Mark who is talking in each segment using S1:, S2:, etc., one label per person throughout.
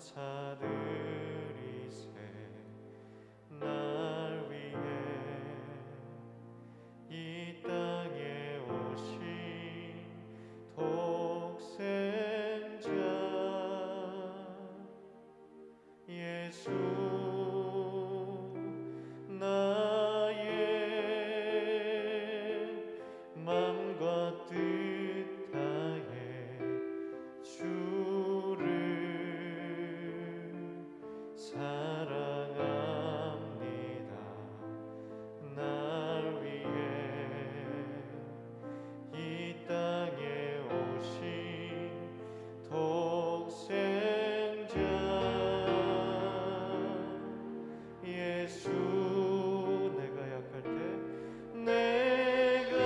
S1: 감사드리세. 날 위해 이 땅에 오신 독생자 예수, 나의 맘과 뜻 다해 주를 사랑합니다. 날 위해 이 땅에 오신 독생자 예수, 내가 약할 때 내가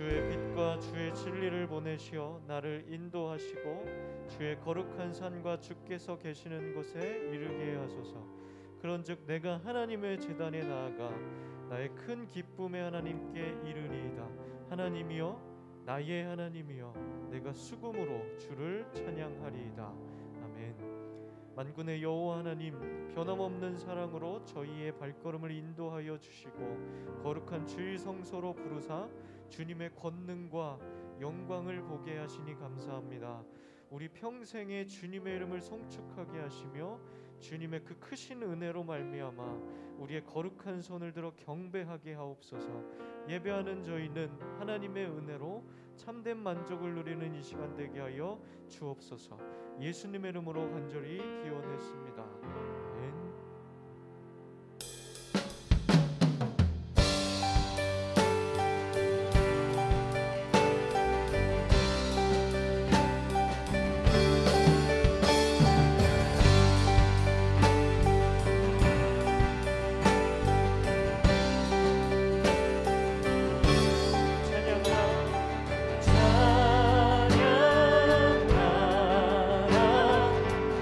S1: 주의 빛과 주의 진리를 보내시어 나를 인도하시고 주의 거룩한 산과 주께서 계시는 곳에 이르게 하소서. 그런즉 내가 하나님의 제단에 나아가 나의 큰 기쁨의 하나님께 이르리이다. 하나님이여, 나의 하나님이여, 내가 수금으로 주를 찬양하리이다. 아멘. 만군의 여호와 하나님, 변함없는 사랑으로 저희의 발걸음을 인도하여 주시고 거룩한 주의 성소로 부르사 주님의 권능과 영광을 보게 하시니 감사합니다. 우리 평생에 주님의 이름을 송축하게 하시며 주님의 그 크신 은혜로 말미암아 우리의 거룩한 손을 들어 경배하게 하옵소서. 예배하는 저희는 하나님의 은혜로 참된 만족을 누리는 이 시간 되게 하여 주옵소서. 예수님의 이름으로 간절히 기원했습니다. 아멘.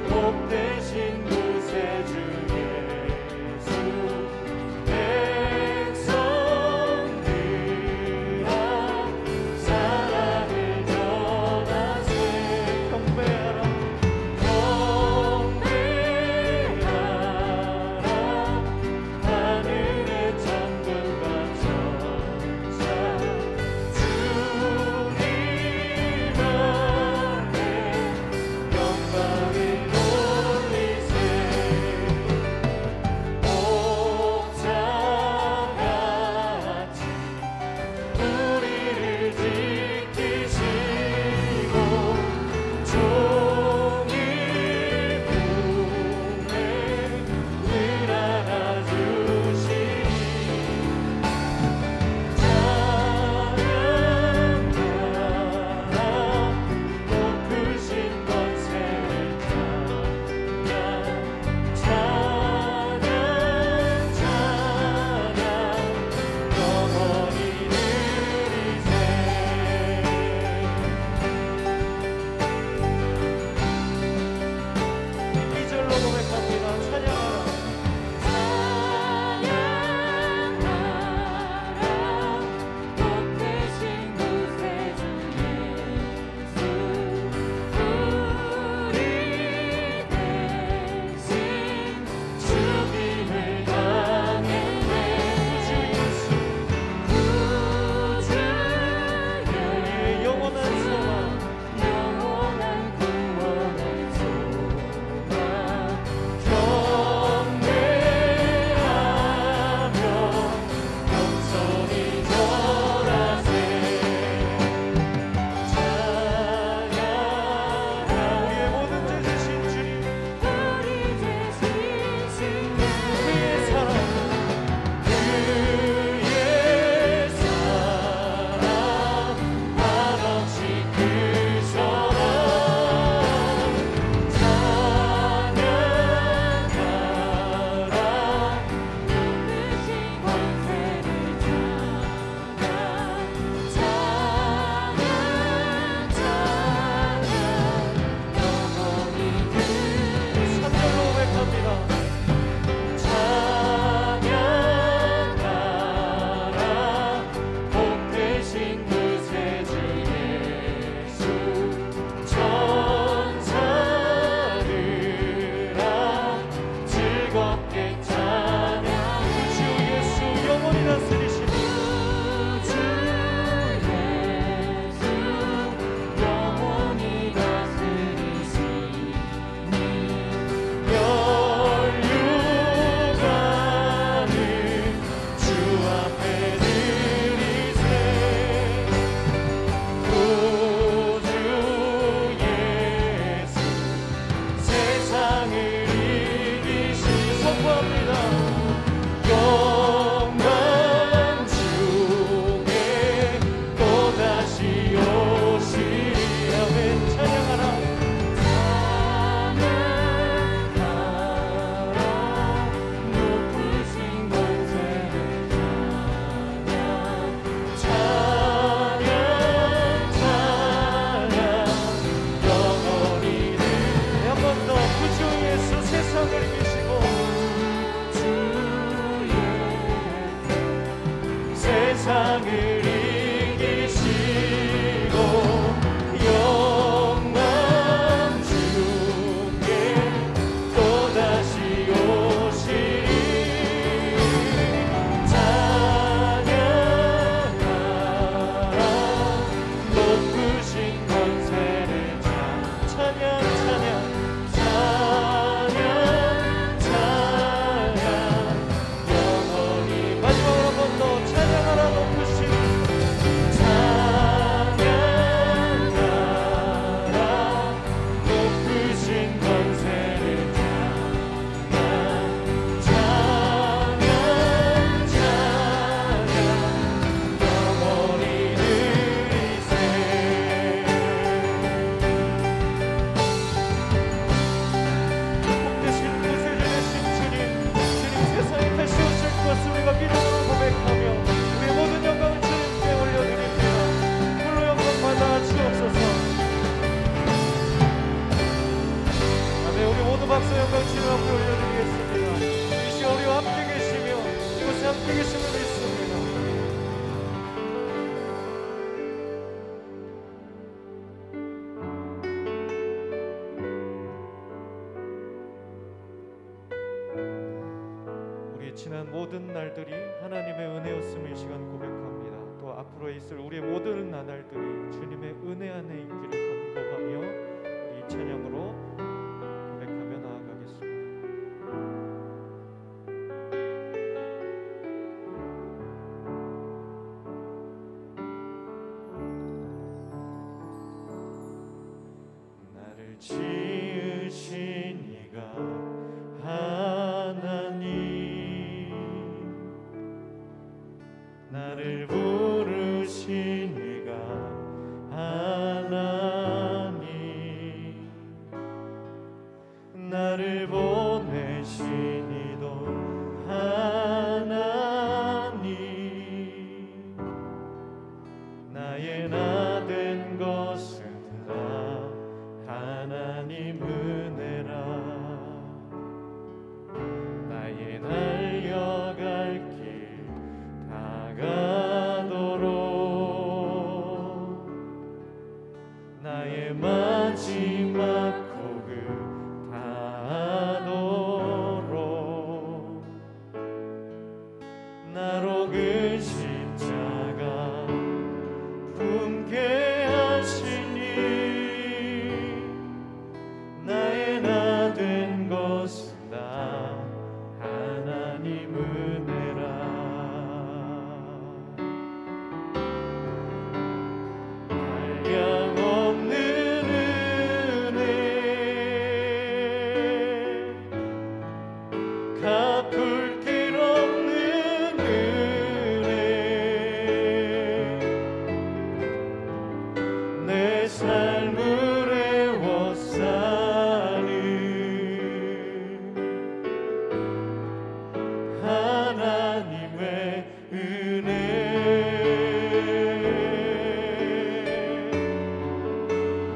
S2: 복되신 곳에
S1: 계심을 믿습니다. 우리 지난 모든 날들이 하나님의 은혜였음을 이 시간 고백합니다. 또 앞으로 있을 우리의 모든 나날들이 주님의 은혜 안에 있기를 간구하며 우리 찬양으로 고백하며 나아가겠습니다. 나를 지으신 이가 하나님, 나를 부르신 이가 하나님, 나를 보내신 이도 하나님, 나의 나 된 것은 다 하나님 은혜라. 나의 달려갈 길 다가도록, 나의 마지막 고금 다하도록, 나로 그 십자가 품게 하시니, 나의 나 된 것은 다 하나님 은혜라. 한량없는 은혜, 갚을 길 없는 은혜, 내 삶을 애워싸는 하나님의 은혜.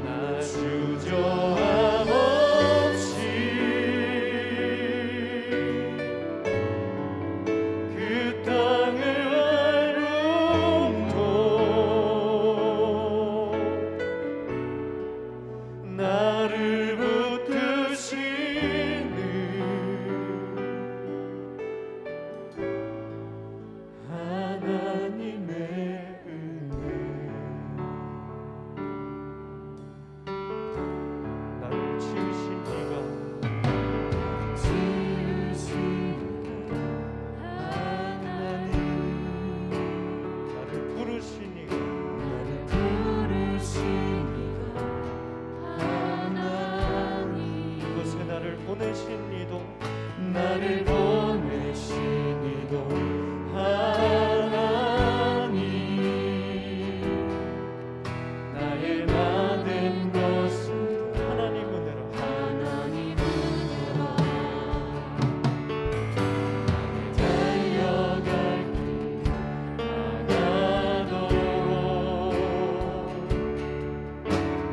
S1: 나 주저함 없이 그 땅을 활용토 나를 붙드시는 하나님의 은혜. 나를 지으신 이가 하나님, 나를 부르신 이가 이곳에 나를 보내신 이도, 나를 보내신 이도 하나님, 나의 나 된 것은 하나님 은혜라. 달려갈 길 다가도록,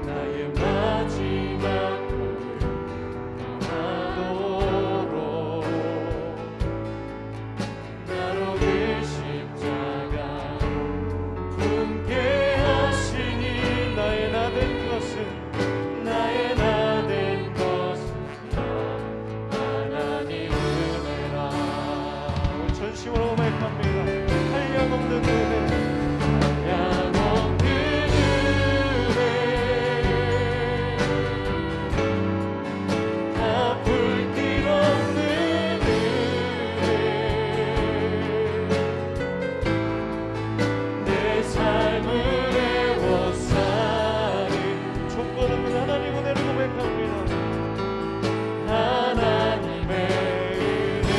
S1: 나의 마지막 고금 다하도록, 나로 그 십자가 품게 하시니, 나의 나 된 것은, 나의 나 된 것은 다 하나님 은혜라. 우리 전심으로 고백합니다. 한량없는 은혜, 한량없는 은혜, 갚을 길 없는 은혜, 내 삶을 애워싸는 조건 없는 하나님 은혜를 고백합니다. 하나님의 은혜.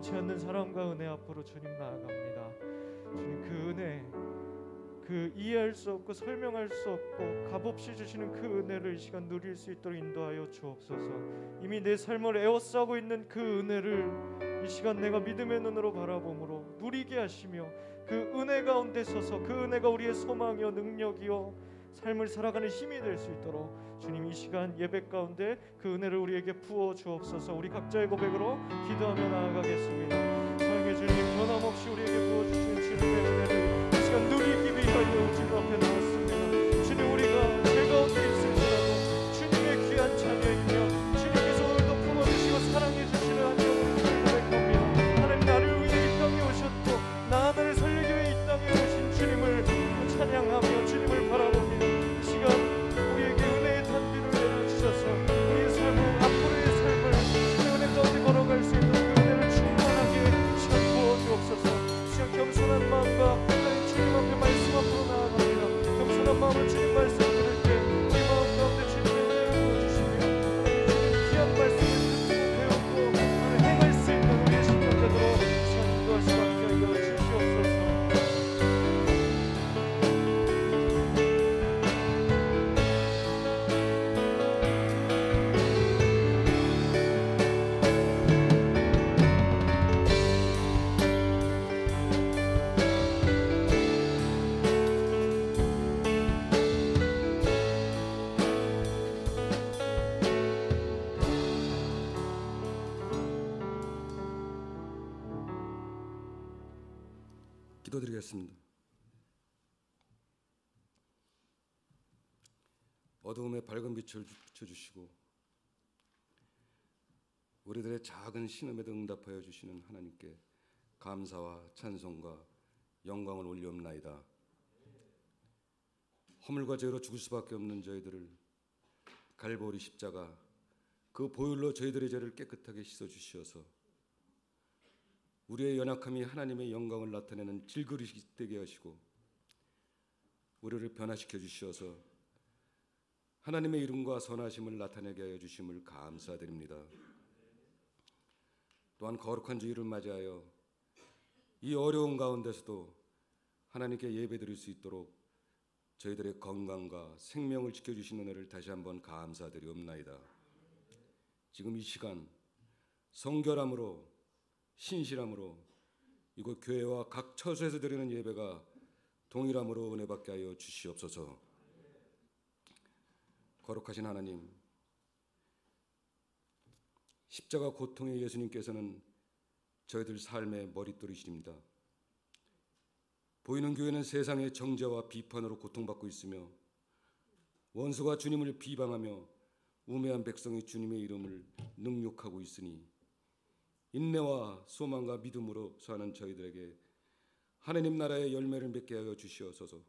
S1: 많지 않는 사랑과 은혜 앞으로 주님 나아갑니다. 주님 그 은혜, 그 이해할 수 없고 설명할 수 없고 값없이 주시는 그 은혜를 이 시간 누릴 수 있도록 인도하여 주옵소서. 이미 내 삶을 에워싸고 있는 그 은혜를 이 시간 내가 믿음의 눈으로 바라봄으로 누리게 하시며 그 은혜 가운데 서서 그 은혜가 우리의 소망이요 능력이요 삶을 살아가는 힘이 될 수 있도록 주님 이 시간 예배 가운데 그 은혜를 우리에게 부어 주옵소서. 우리 각자의 고백으로 기도하며 나아가겠습니다. 사랑의 주님, 변함없이 우리에게 부어주신 주님의 은혜를 이 시간 누리기 위하여 주님 앞에 나왔습니다. 주님, 우리가 죄 가운데 있을지라도 주님의 귀한 자녀이며 주님께서 오늘도 품어주시고 사랑해 주시는 하나님을 고백합니다. 하나님, 나를 위해 이 땅에 오셨고 나 하나를 살리기 위해 이 땅에 오신 주님을 찬양하며 주님을 바라봅니다. 이 시간 우리에게 은혜의 단비를 내려주셔서 우리의 삶을, 앞으로의 삶을 주님의 은혜 가운데 걸어갈 수 있는 그 은혜를 충만하게 이 시간 부어주옵소서. 이 시간 겸손한 마음과 하나님 주님 앞에 말씀 앞으로 나아갑니다. 겸손한 마음으로 주님 말씀 들을 때 우리 마음 가운데 주님의 은혜를 부어주시며 하나님 주님 귀한 말씀을 듣고 배우고 행할 수 있는 우리의 심령 되도록 이 시간 인도하시고 함께하여 주시옵소서.
S2: 기도드리겠습니다. 어두움에 밝은 빛을 비춰주시고 우리들의 작은 신음에도 응답하여 주시는 하나님께 감사와 찬송과 영광을 올리옵나이다. 허물과 죄로 죽을 수밖에 없는 저희들을 갈보리 십자가 그 보혈로 저희들의 죄를 깨끗하게 씻어주시어서 우리의 연약함이 하나님의 영광을 나타내는 질그릇이 되게 하시고 우리를 변화시켜 주시어서 하나님의 이름과 선하심을 나타내게 하여 주심을 감사드립니다. 또한 거룩한 주일을 맞이하여 이 어려운 가운데서도 하나님께 예배드릴 수 있도록 저희들의 건강과 생명을 지켜주신 은혜를 다시 한번 감사드리옵나이다. 지금 이 시간 성결함으로 신실함으로 이곳 교회와 각 처소에서 드리는 예배가 동일함으로 은혜받게 하여 주시옵소서. 거룩하신 하나님, 십자가 고통의 예수님께서는 저희들 삶의 머릿돌이십니다. 보이는 교회는 세상의 정죄와 비판으로 고통받고 있으며 원수가 주님을 비방하며 우매한 백성이 주님의 이름을 능욕하고 있으니 인내와 소망과 믿음으로 사는 저희들에게 하나님 나라의 열매를 맺게 하여 주시옵소서.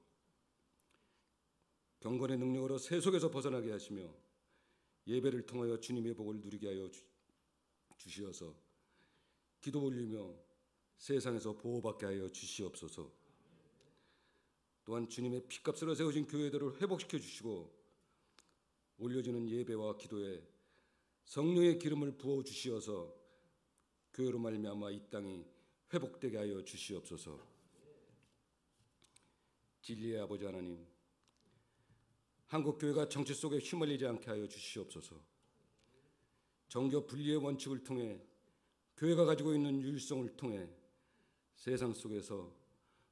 S2: 경건의 능력으로 세속에서 벗어나게 하시며 예배를 통하여 주님의 복을 누리게 하여 주시어서 기도 올리며 세상에서 보호받게 하여 주시옵소서. 또한 주님의 피값으로 세우신 교회들을 회복시켜 주시고 올려지는 예배와 기도에 성령의 기름을 부어 주시어서 교회로 말미암아 이 땅이 회복되게 하여 주시옵소서. 진리의 아버지 하나님, 한국 교회가 정치 속에 휘말리지 않게 하여 주시옵소서. 정교 분리의 원칙을 통해 교회가 가지고 있는 유일성을 통해 세상 속에서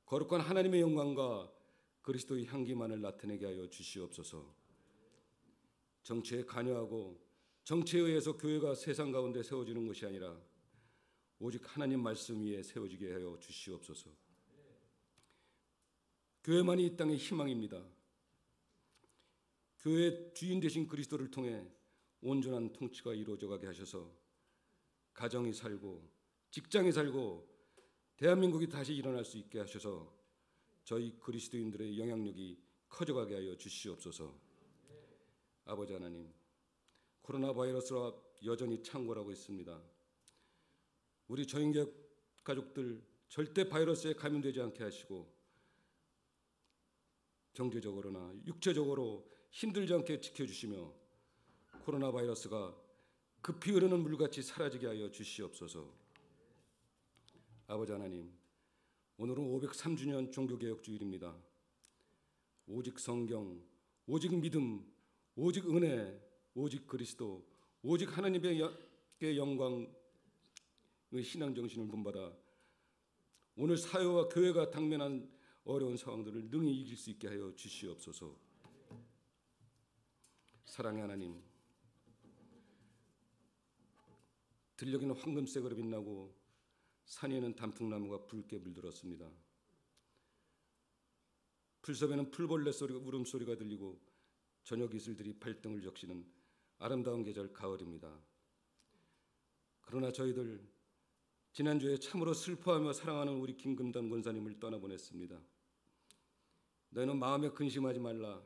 S2: 거룩한 하나님의 영광과 그리스도의 향기만을 나타내게 하여 주시옵소서. 정치에 관여하고 정치에 의해서 교회가 세상 가운데 세워지는 것이 아니라 오직 하나님 말씀 위에 세워지게 하여 주시옵소서. 교회만이 이 땅의 희망입니다. 교회의 주인 되신 그리스도를 통해 온전한 통치가 이루어져 가게 하셔서 가정이 살고 직장이 살고 대한민국이 다시 일어날 수 있게 하셔서 저희 그리스도인들의 영향력이 커져가게 하여 주시옵소서. 아버지 하나님, 코로나 바이러스와 여전히 창궐하고 있습니다. 우리 저인격 가족들 절대 바이러스에 감염되지 않게 하시고 경제적으로나 육체적으로 힘들지 않게 지켜주시며 코로나 바이러스가 급히 흐르는 물같이 사라지게 하여 주시옵소서. 아버지 하나님, 오늘은 503주년 종교개혁주일입니다. 오직 성경, 오직 믿음, 오직 은혜, 오직 그리스도, 오직 하나님의 영광의 신앙정신을 본받아 오늘 사회와 교회가 당면한 어려운 상황들을 능히 이길 수 있게 하여 주시옵소서. 사랑의 하나님, 들녘에는 황금색으로 빛나고 산 위에는 단풍나무가 붉게 물들었습니다. 풀섬에는 풀벌레 소리가 울음소리가 들리고 저녁 이슬들이 발등을 적시는 아름다운 계절 가을입니다. 그러나 저희들 지난주에 참으로 슬퍼하며 사랑하는 우리 김금단 권사님을 떠나보냈습니다. 너희는 마음에 근심하지 말라.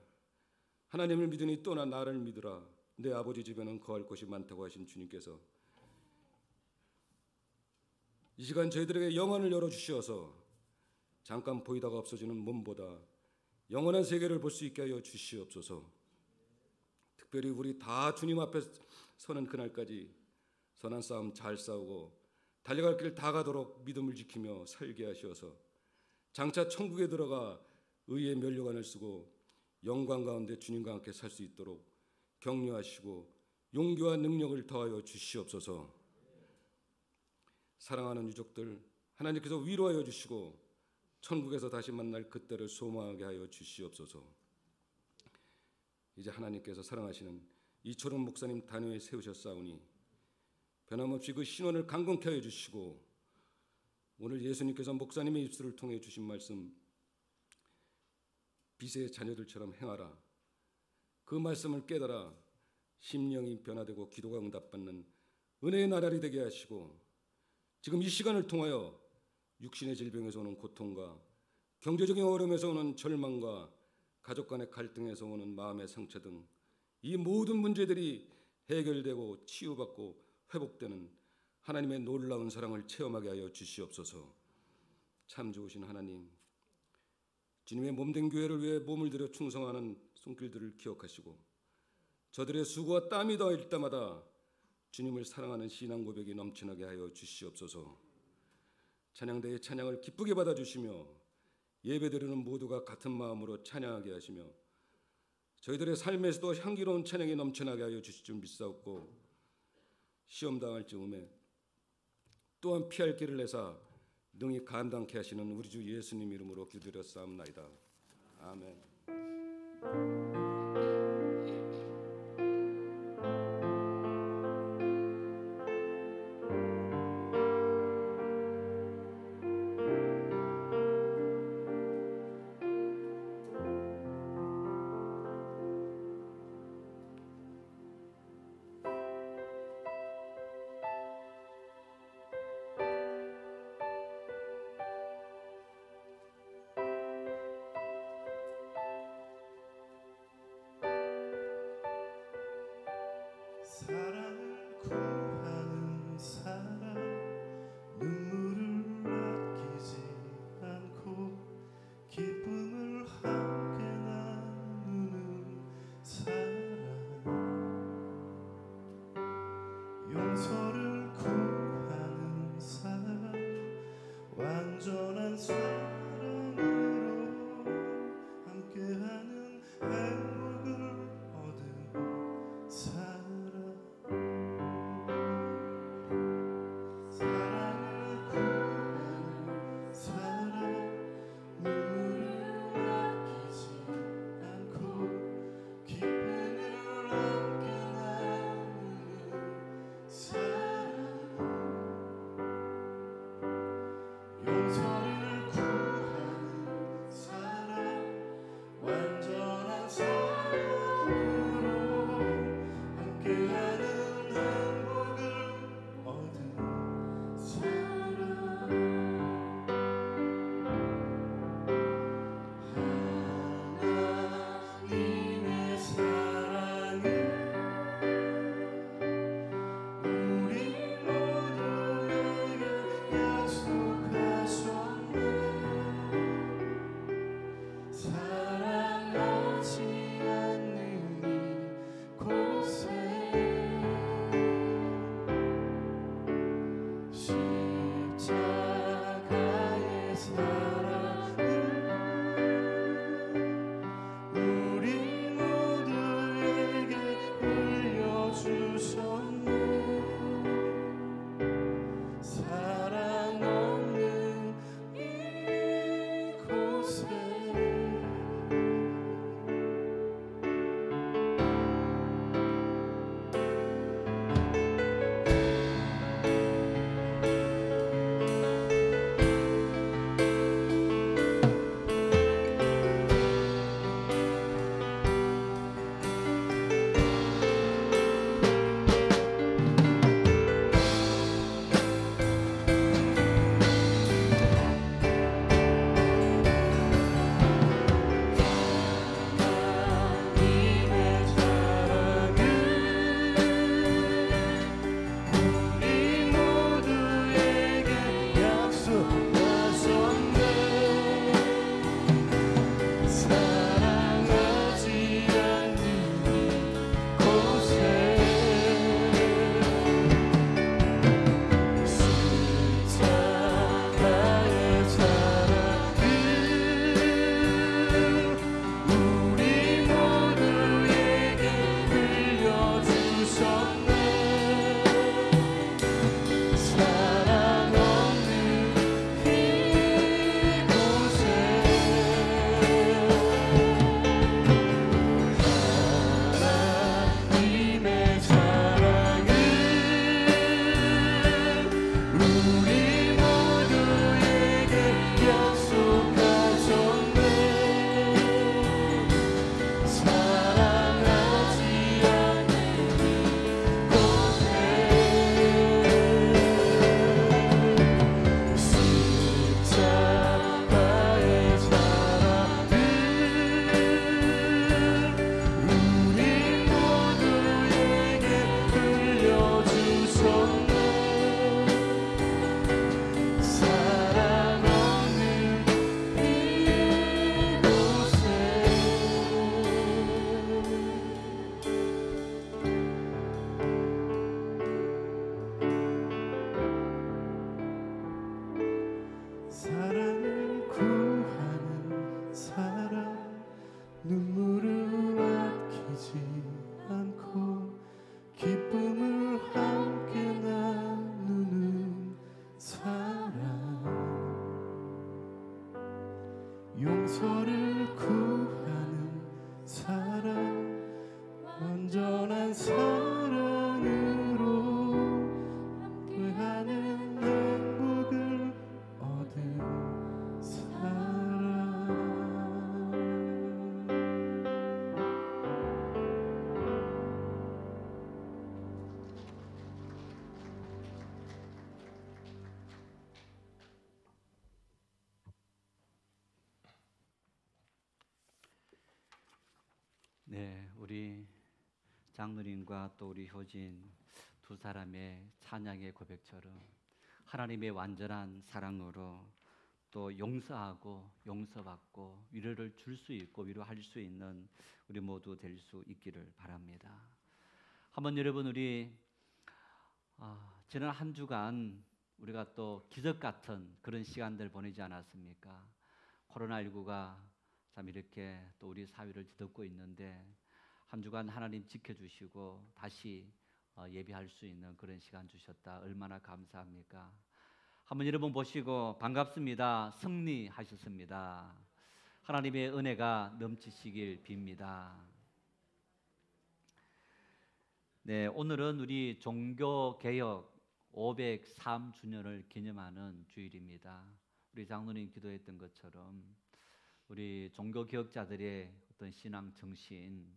S2: 하나님을 믿으니 또나 나를 믿으라. 내 아버지 집에는 거할 곳이 많다고 하신 주님께서 이 시간 저희들에게 영안을 열어주시어서 잠깐 보이다가 없어지는 몸보다 영원한 세계를 볼 수 있게 하여 주시옵소서. 특별히 우리 다 주님 앞에 서는 그날까지 선한 싸움 잘 싸우고 달려갈 길 다 가도록 믿음을 지키며 살게 하시어서 장차 천국에 들어가 의의 면류관을 쓰고 영광 가운데 주님과 함께 살 수 있도록 격려하시고 용기와 능력을 더하여 주시옵소서. 사랑하는 유족들 하나님께서 위로하여 주시고 천국에서 다시 만날 그때를 소망하게 하여 주시옵소서. 이제 하나님께서 사랑하시는 이철훈 목사님 단위에 세우셨사오니 변함없이 그 신원을 강건케 하여 주시고 오늘 예수님께서 목사님의 입술을 통해 주신 말씀 빛의 자녀들처럼 행하라. 그 말씀을 깨달아 심령이 변화되고 기도가 응답받는 은혜의 나날이 되게 하시고 지금 이 시간을 통하여 육신의 질병에서 오는 고통과 경제적인 어려움에서 오는 절망과 가족 간의 갈등에서 오는 마음의 상처 등 이 모든 문제들이 해결되고 치유받고 회복되는 하나님의 놀라운 사랑을 체험하게 하여 주시옵소서. 참 좋으신 하나님, 주님의 몸된 교회를 위해 몸을 들여 충성하는 손길들을 기억하시고 저들의 수고와 땀이 더할 때마다 주님을 사랑하는 신앙 고백이 넘쳐나게 하여 주시옵소서. 찬양대의 찬양을 기쁘게 받아주시며 예배드리는 모두가 같은 마음으로 찬양하게 하시며 저희들의 삶에서도 향기로운 찬양이 넘쳐나게 하여 주실 줄 믿사옵고 시험 당할 즈음에 또한 피할 길을 내사 능히 감당케 하시는 우리 주 예수님 이름으로 기도드렸사옵나이다. 아멘.
S3: 네, 우리 장로님과 또 우리 효진 두 사람의 찬양의 고백처럼 하나님의 완전한 사랑으로 또 용서하고 용서받고 위로를 줄 수 있고 위로할 수 있는 우리 모두 될 수 있기를 바랍니다. 한번 여러분 우리 지난 한 주간 우리가 또 기적 같은 그런 시간들 보내지 않았습니까? 코로나19가 참 이렇게 또 우리 사회를 뒤덮고 있는데 한 주간 하나님 지켜주시고 다시 예배할 수 있는 그런 시간 주셨다. 얼마나 감사합니까? 한번 여러분 보시고 반갑습니다. 승리하셨습니다. 하나님의 은혜가 넘치시길 빕니다. 네, 오늘은 우리 종교개혁 503주년을 기념하는 주일입니다. 우리 장로님 기도했던 것처럼 우리 종교개혁자들의 어떤 신앙 정신,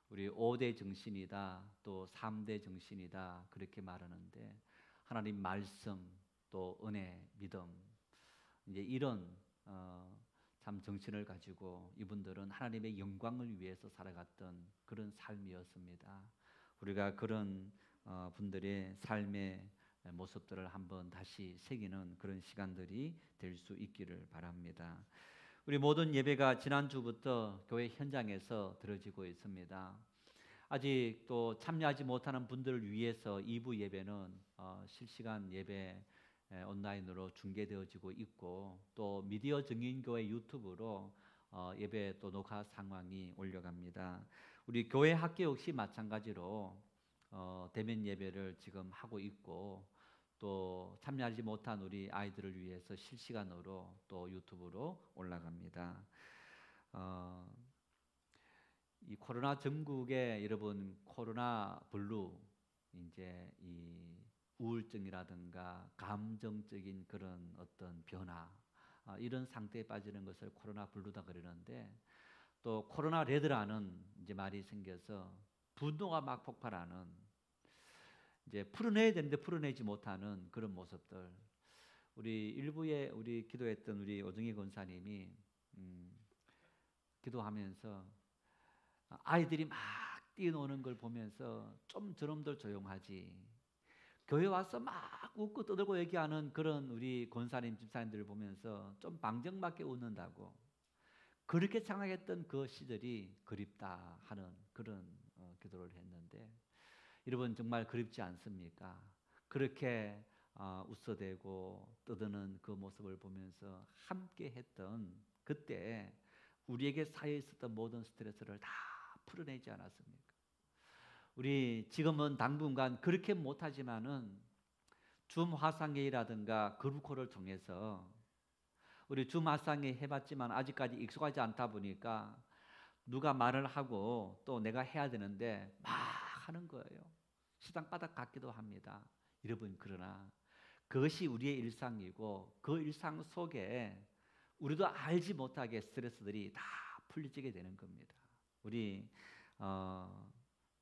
S3: 우리 5대 정신이다, 또 3대 정신이다 그렇게 말하는데 하나님 말씀, 또 은혜, 믿음 이제 이런 참 정신을 가지고 이분들은 하나님의 영광을 위해서 살아갔던 그런 삶이었습니다. 우리가 그런 분들의 삶의 모습들을 한번 다시 새기는 그런 시간들이 될 수 있기를 바랍니다. 우리 모든 예배가 지난주부터 교회 현장에서 드려지고 있습니다. 아직 또 참여하지 못하는 분들을 위해서 2부 예배는 실시간 예배 온라인으로 중계되어지고 있고 또 미디어 증인교회 유튜브로 예배 또 녹화 상황이 올려갑니다. 우리 교회 학교 역시 마찬가지로 대면 예배를 지금 하고 있고 또 참여하지 못한 우리 아이들을 위해서 실시간으로 또 유튜브로 올라갑니다. 이 코로나 전국에 여러분 코로나 블루 이제 이 우울증이라든가 감정적인 그런 어떤 변화 이런 상태에 빠지는 것을 코로나 블루다 그러는데 또 코로나 레드라는 이제 말이 생겨서 분노가 막 폭발하는 이제 풀어내야 되는데 풀어내지 못하는 그런 모습들. 우리 일부에 우리 기도했던 우리 오정희 권사님이 기도하면서 아이들이 막 뛰어노는 걸 보면서 좀 저놈들 조용하지. 교회 와서 막 웃고 떠들고 얘기하는 그런 우리 권사님 집사님들을 보면서 좀 방정맞게 웃는다고. 그렇게 생각했던 그 시절이 그립다 하는 그런 기도를 했는데 여러분 정말 그립지 않습니까? 그렇게 웃어대고 떠드는 그 모습을 보면서 함께 했던 그때 우리에게 쌓여 있었던 모든 스트레스를 다 풀어내지 않았습니까? 우리 지금은 당분간 그렇게 못하지만은 줌 화상회의라든가 그룹콜을 통해서 우리 줌 화상회의 해봤지만 아직까지 익숙하지 않다 보니까 누가 말을 하고 또 내가 해야 되는데 막 하는 거예요. 시당바닥 같기도 합니다. 여러분 그러나 그것이 우리의 일상이고 그 일상 속에 우리도 알지 못하게 스트레스들이 다 풀리게 되는 겁니다. 우리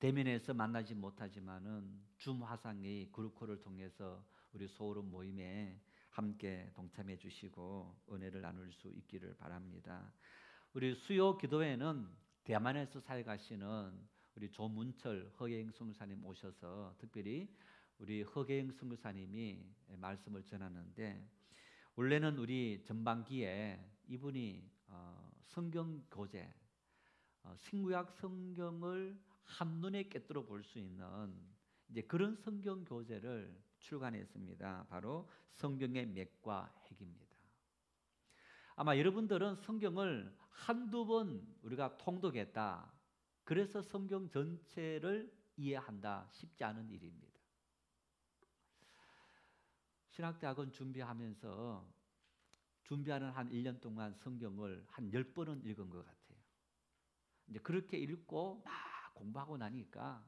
S3: 대면에서 만나지 못하지만은 줌 화상의 그룹콜을 통해서 우리 소울음 모임에 함께 동참해 주시고 은혜를 나눌 수 있기를 바랍니다. 우리 수요 기도회는 대만에서 살아가시는 우리 조문철 허계영 선교사님 오셔서 특별히 우리 허계영 선교사님이 말씀을 전하는데 원래는 우리 전반기에 이분이 성경 교재 신구약 성경을 한눈에 꿰뚫어 볼 수 있는 이제 그런 성경 교재를 출간했습니다. 바로 성경의 맥과 핵입니다. 아마 여러분들은 성경을 한두 번 우리가 통독했다. 그래서 성경 전체를 이해한다. 쉽지 않은 일입니다. 신학대학원 준비하면서 준비하는 한 1년 동안 성경을 한 10번은 읽은 것 같아요. 이제 그렇게 읽고 막 공부하고 나니까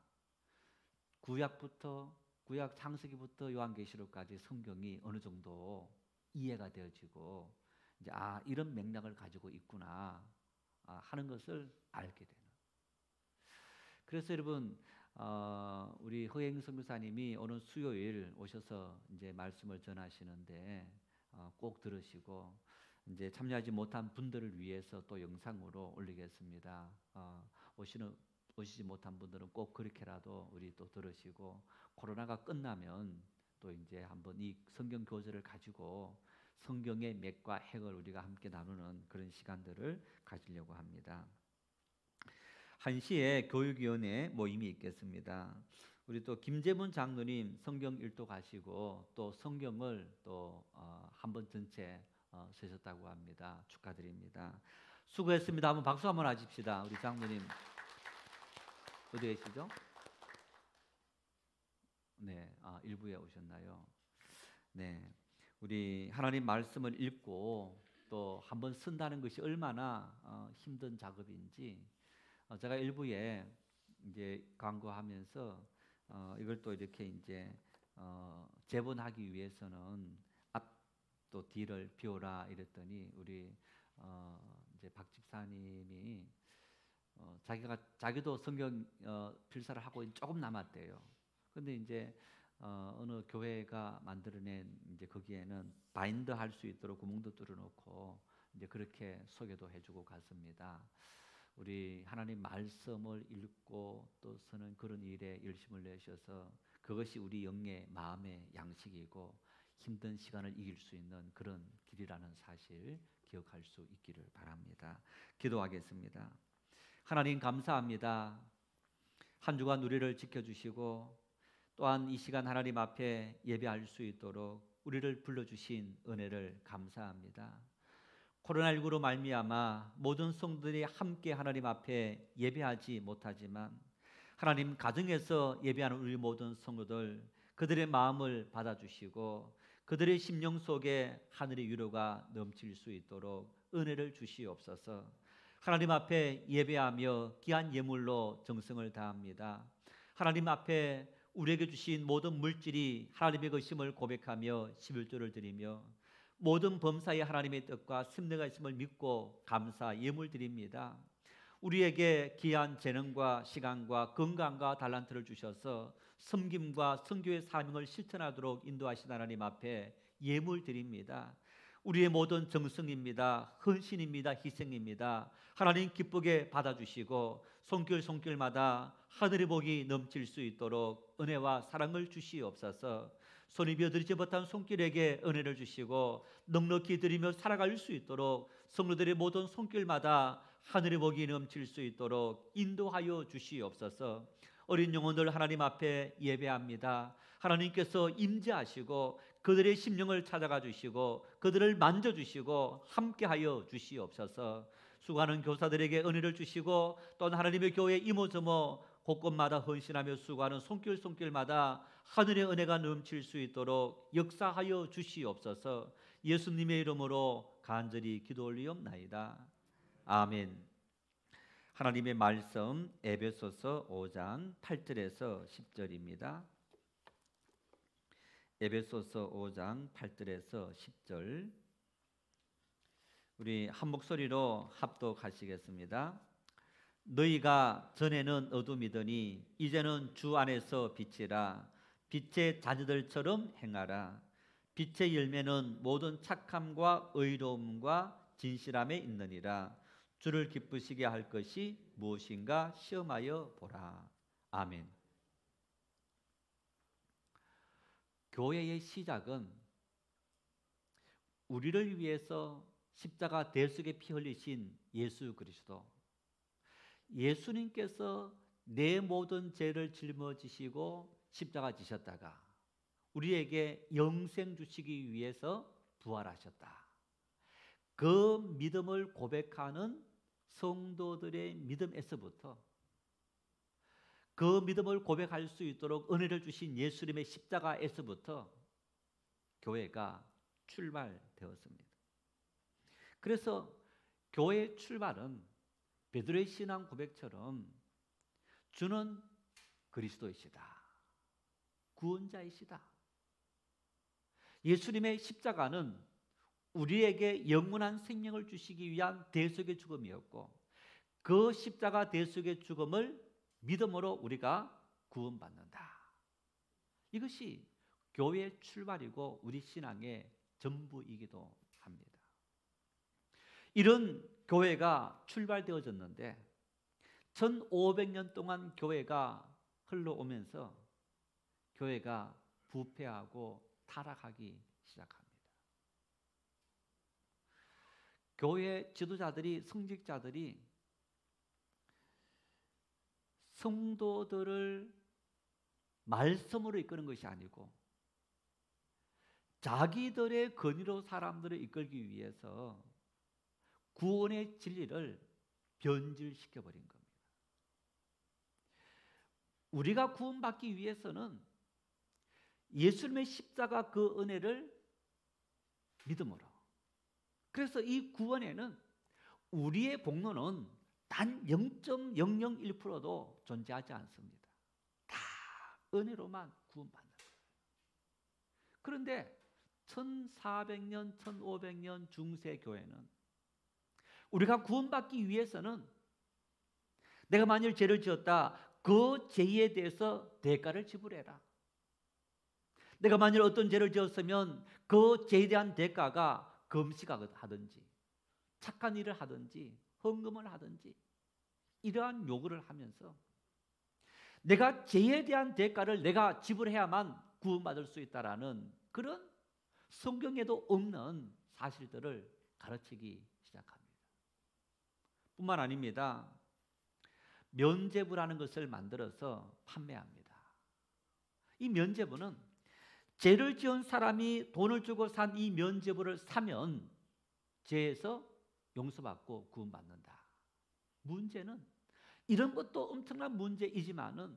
S3: 구약 창세기부터 요한계시록까지 성경이 어느 정도 이해가 되어지고 이제 이런 맥락을 가지고 있구나 하는 것을 알게 되는. 그래서 여러분 우리 허행 선교사님이 오늘 수요일 오셔서 이제 말씀을 전하시는데 꼭 들으시고 이제 참여하지 못한 분들을 위해서 또 영상으로 올리겠습니다. 오시지 못한 분들은 꼭 그렇게라도 우리 또 들으시고, 코로나가 끝나면 또 이제 한번 이 성경 교재를 가지고 성경의 맥과 핵을 우리가 함께 나누는 그런 시간들을 가지려고 합니다. 1시에 교육위원회 모임이 있겠습니다. 우리 또 김재문 장로님 성경 일도 가시고 또 성경을 또 한 번 전체 쓰셨다고 합니다. 축하드립니다. 수고했습니다. 한번 박수 한번 하십시다. 우리 장로님 어디 계시죠? 네, 일부에 오셨나요? 네, 우리 하나님 말씀을 읽고 또 한번 쓴다는 것이 얼마나 힘든 작업인지 제가 일부에 이제 광고하면서 이걸 또 이렇게 이제 재본하기 위해서는 앞또 뒤를 비워라 이랬더니 우리 이제 박 집사님이 자기도 성경 필사를 하고 조금 남았대요. 근데 이제 어느 교회가 만들어낸 이제 거기에는 바인드 할 수 있도록 구멍도 뚫어놓고 이제 그렇게 소개도 해주고 갔습니다. 우리 하나님 말씀을 읽고 또 쓰는 그런 일에 열심을 내셔서 그것이 우리 영의 마음의 양식이고 힘든 시간을 이길 수 있는 그런 길이라는 사실 기억할 수 있기를 바랍니다. 기도하겠습니다. 하나님 감사합니다. 한 주간 우리를 지켜주시고 또한 이 시간 하나님 앞에 예배할 수 있도록 우리를 불러주신 은혜를 감사합니다. 코로나19로 말미암아 모든 성도들이 함께 하나님 앞에 예배하지 못하지만 하나님 가정에서 예배하는 우리 모든 성도들 그들의 마음을 받아주시고 그들의 심령 속에 하늘의 위로가 넘칠 수 있도록 은혜를 주시옵소서. 하나님 앞에 예배하며 귀한 예물로 정성을 다합니다. 하나님 앞에 우리에게 주신 모든 물질이 하나님의 것임을 고백하며 11조를 드리며 모든 범사에 하나님의 뜻과 섭리가 있음을 믿고 감사 예물 드립니다. 우리에게 귀한 재능과 시간과 건강과 달란트를 주셔서 섬김과 선교의 사명을 실천하도록 인도하신 하나님 앞에 예물 드립니다. 우리의 모든 정성입니다. 헌신입니다. 희생입니다. 하나님 기쁘게 받아주시고 손길마다 하늘의 복이 넘칠 수 있도록 은혜와 사랑을 주시옵소서. 손이 비어들지 못한 손길에게 은혜를 주시고 넉넉히 드리며 살아갈 수 있도록 성도들의 모든 손길마다 하늘의 복이 넘칠 수 있도록 인도하여 주시옵소서. 어린 영혼들 하나님 앞에 예배합니다. 하나님께서 임재하시고 그들의 심령을 찾아가 주시고 그들을 만져주시고 함께하여 주시옵소서. 수고하는 교사들에게 은혜를 주시고 또한 하나님의 교회 이모저모 곳곳마다 헌신하며 수고하는 손길마다 하늘의 은혜가 넘칠 수 있도록 역사하여 주시옵소서. 예수님의 이름으로 간절히 기도 올리옵나이다. 아멘. 하나님의 말씀 에베소서 5장 8절에서 10절입니다. 에베소서 5장 8절에서 10절 우리 한 목소리로 합독하시겠습니다. 너희가 전에는 어둠이더니 이제는 주 안에서 빛이라. 빛의 자녀들처럼 행하라. 빛의 열매는 모든 착함과 의로움과 진실함에 있느니라. 주를 기쁘시게 할 것이 무엇인가 시험하여 보라. 아멘. 교회의 시작은 우리를 위해서 십자가 대속에 피 흘리신 예수 그리스도, 예수님께서 내 모든 죄를 짊어지시고 십자가 지셨다가 우리에게 영생 주시기 위해서 부활하셨다. 그 믿음을 고백하는 성도들의 믿음에서부터 그 믿음을 고백할 수 있도록 은혜를 주신 예수님의 십자가에서부터 교회가 출발되었습니다. 그래서 교회의 출발은 베드로의 신앙 고백처럼 주는 그리스도이시다. 구원자이시다. 예수님의 십자가는 우리에게 영원한 생명을 주시기 위한 대속의 죽음이었고 그 십자가 대속의 죽음을 믿음으로 우리가 구원받는다. 이것이 교회의 출발이고 우리 신앙의 전부이기도 합니다. 이런 교회가 출발되어졌는데 1500년 동안 교회가 흘러오면서 교회가 부패하고 타락하기 시작합니다. 교회 지도자들이, 성직자들이 성도들을 말씀으로 이끄는 것이 아니고 자기들의 권위로 사람들을 이끌기 위해서 구원의 진리를 변질시켜버린 겁니다. 우리가 구원받기 위해서는 예수님의 십자가 그 은혜를 믿음으로, 그래서 이 구원에는 우리의 복로는 단 0.001%도 존재하지 않습니다. 다 은혜로만 구원받는 거예요. 그런데 1400년, 1500년 중세 교회는 우리가 구원받기 위해서는 내가 만일 죄를 지었다, 그 죄에 대해서 대가를 지불해라. 내가 만일 어떤 죄를 지었으면 그 죄에 대한 대가가 금식하든지 착한 일을 하든지 헌금을 하든지 이러한 요구를 하면서 내가 죄에 대한 대가를 내가 지불해야만 구원받을 수 있다라는 그런 성경에도 없는 사실들을 가르치기 시작합니다. 뿐만 아닙니다. 면죄부라는 것을 만들어서 판매합니다. 이 면죄부는 죄를 지은 사람이 돈을 주고 산 이 면죄부를 사면 죄에서 용서받고 구원받는다. 문제는 이런 것도 엄청난 문제이지만은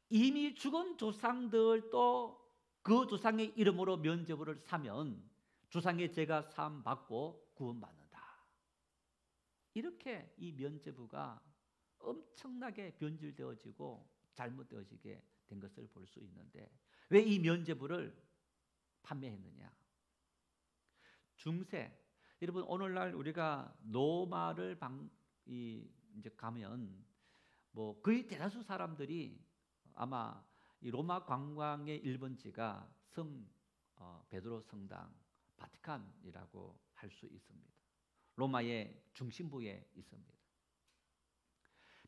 S3: 이미 죽은 조상들도 그 조상의 이름으로 면죄부를 사면 조상의 죄가 사함 받고 구원받는다. 이렇게 이 면죄부가 엄청나게 변질되어지고 잘못되어지게 된 것을 볼 수 있는데 왜 이 면죄부를 판매했느냐? 중세, 여러분 오늘날 우리가 로마를 이제 가면 뭐 거의 대다수 사람들이 아마 이 로마 관광의 1번지가 베드로 성당, 바티칸이라고 할 수 있습니다. 로마의 중심부에 있습니다.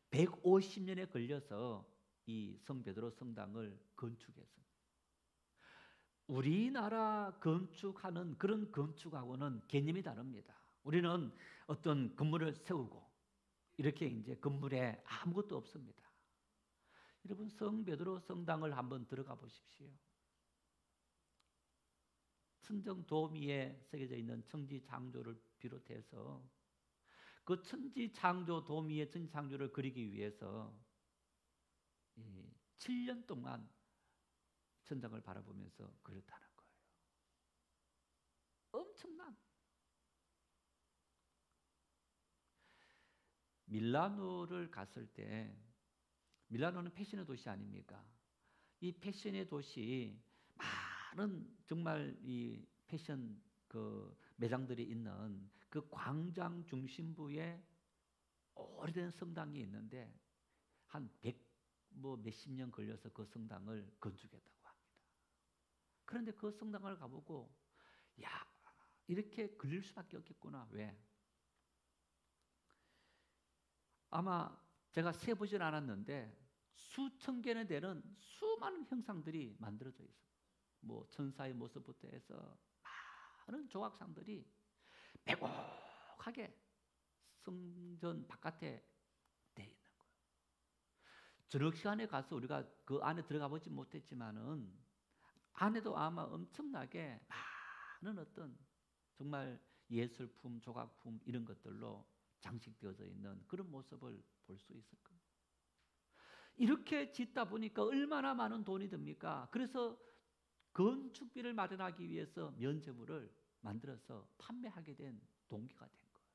S3: 150년에 걸려서 이 성 베드로 성당을 건축했습니다. 우리나라 건축하는 그런 건축하고는 개념이 다릅니다. 우리는 어떤 건물을 세우고 이렇게 이제 건물에 아무것도 없습니다. 여러분 성 베드로 성당을 한번 들어가 보십시오. 천정 도미에 새겨져 있는 천지 창조를 비롯해서 그 천지 창조 도미의 천지 창조를 그리기 위해서 7년 동안 천장을 바라보면서 그렸다는 거예요. 엄청난. 밀라노를 갔을 때, 밀라노는 패션의 도시 아닙니까? 이 패션의 도시 많은 정말 이 패션 그 매장들이 있는 그 광장 중심부에 오래된 성당이 있는데 한 몇십 년 걸려서 그 성당을 건축했다고 합니다. 그런데 그 성당을 가보고 야 이렇게 걸릴 수밖에 없겠구나. 왜? 아마 제가 세보진 않았는데 수천 개나 되는 수많은 형상들이 만들어져 있어요. 뭐 천사의 모습부터 해서 많은 조각상들이 빼곡하게 성전 바깥에 돼 있는 거예요. 저녁 시간에 가서 우리가 그 안에 들어가 보지 못했지만은 안에도 아마 엄청나게 많은 어떤 정말 예술품, 조각품 이런 것들로 장식되어져 있는 그런 모습을 볼 수 있을 겁니다. 이렇게 짓다 보니까 얼마나 많은 돈이 듭니까? 그래서 건축비를 마련하기 위해서 면죄부를 만들어서 판매하게 된 동기가 된 거예요.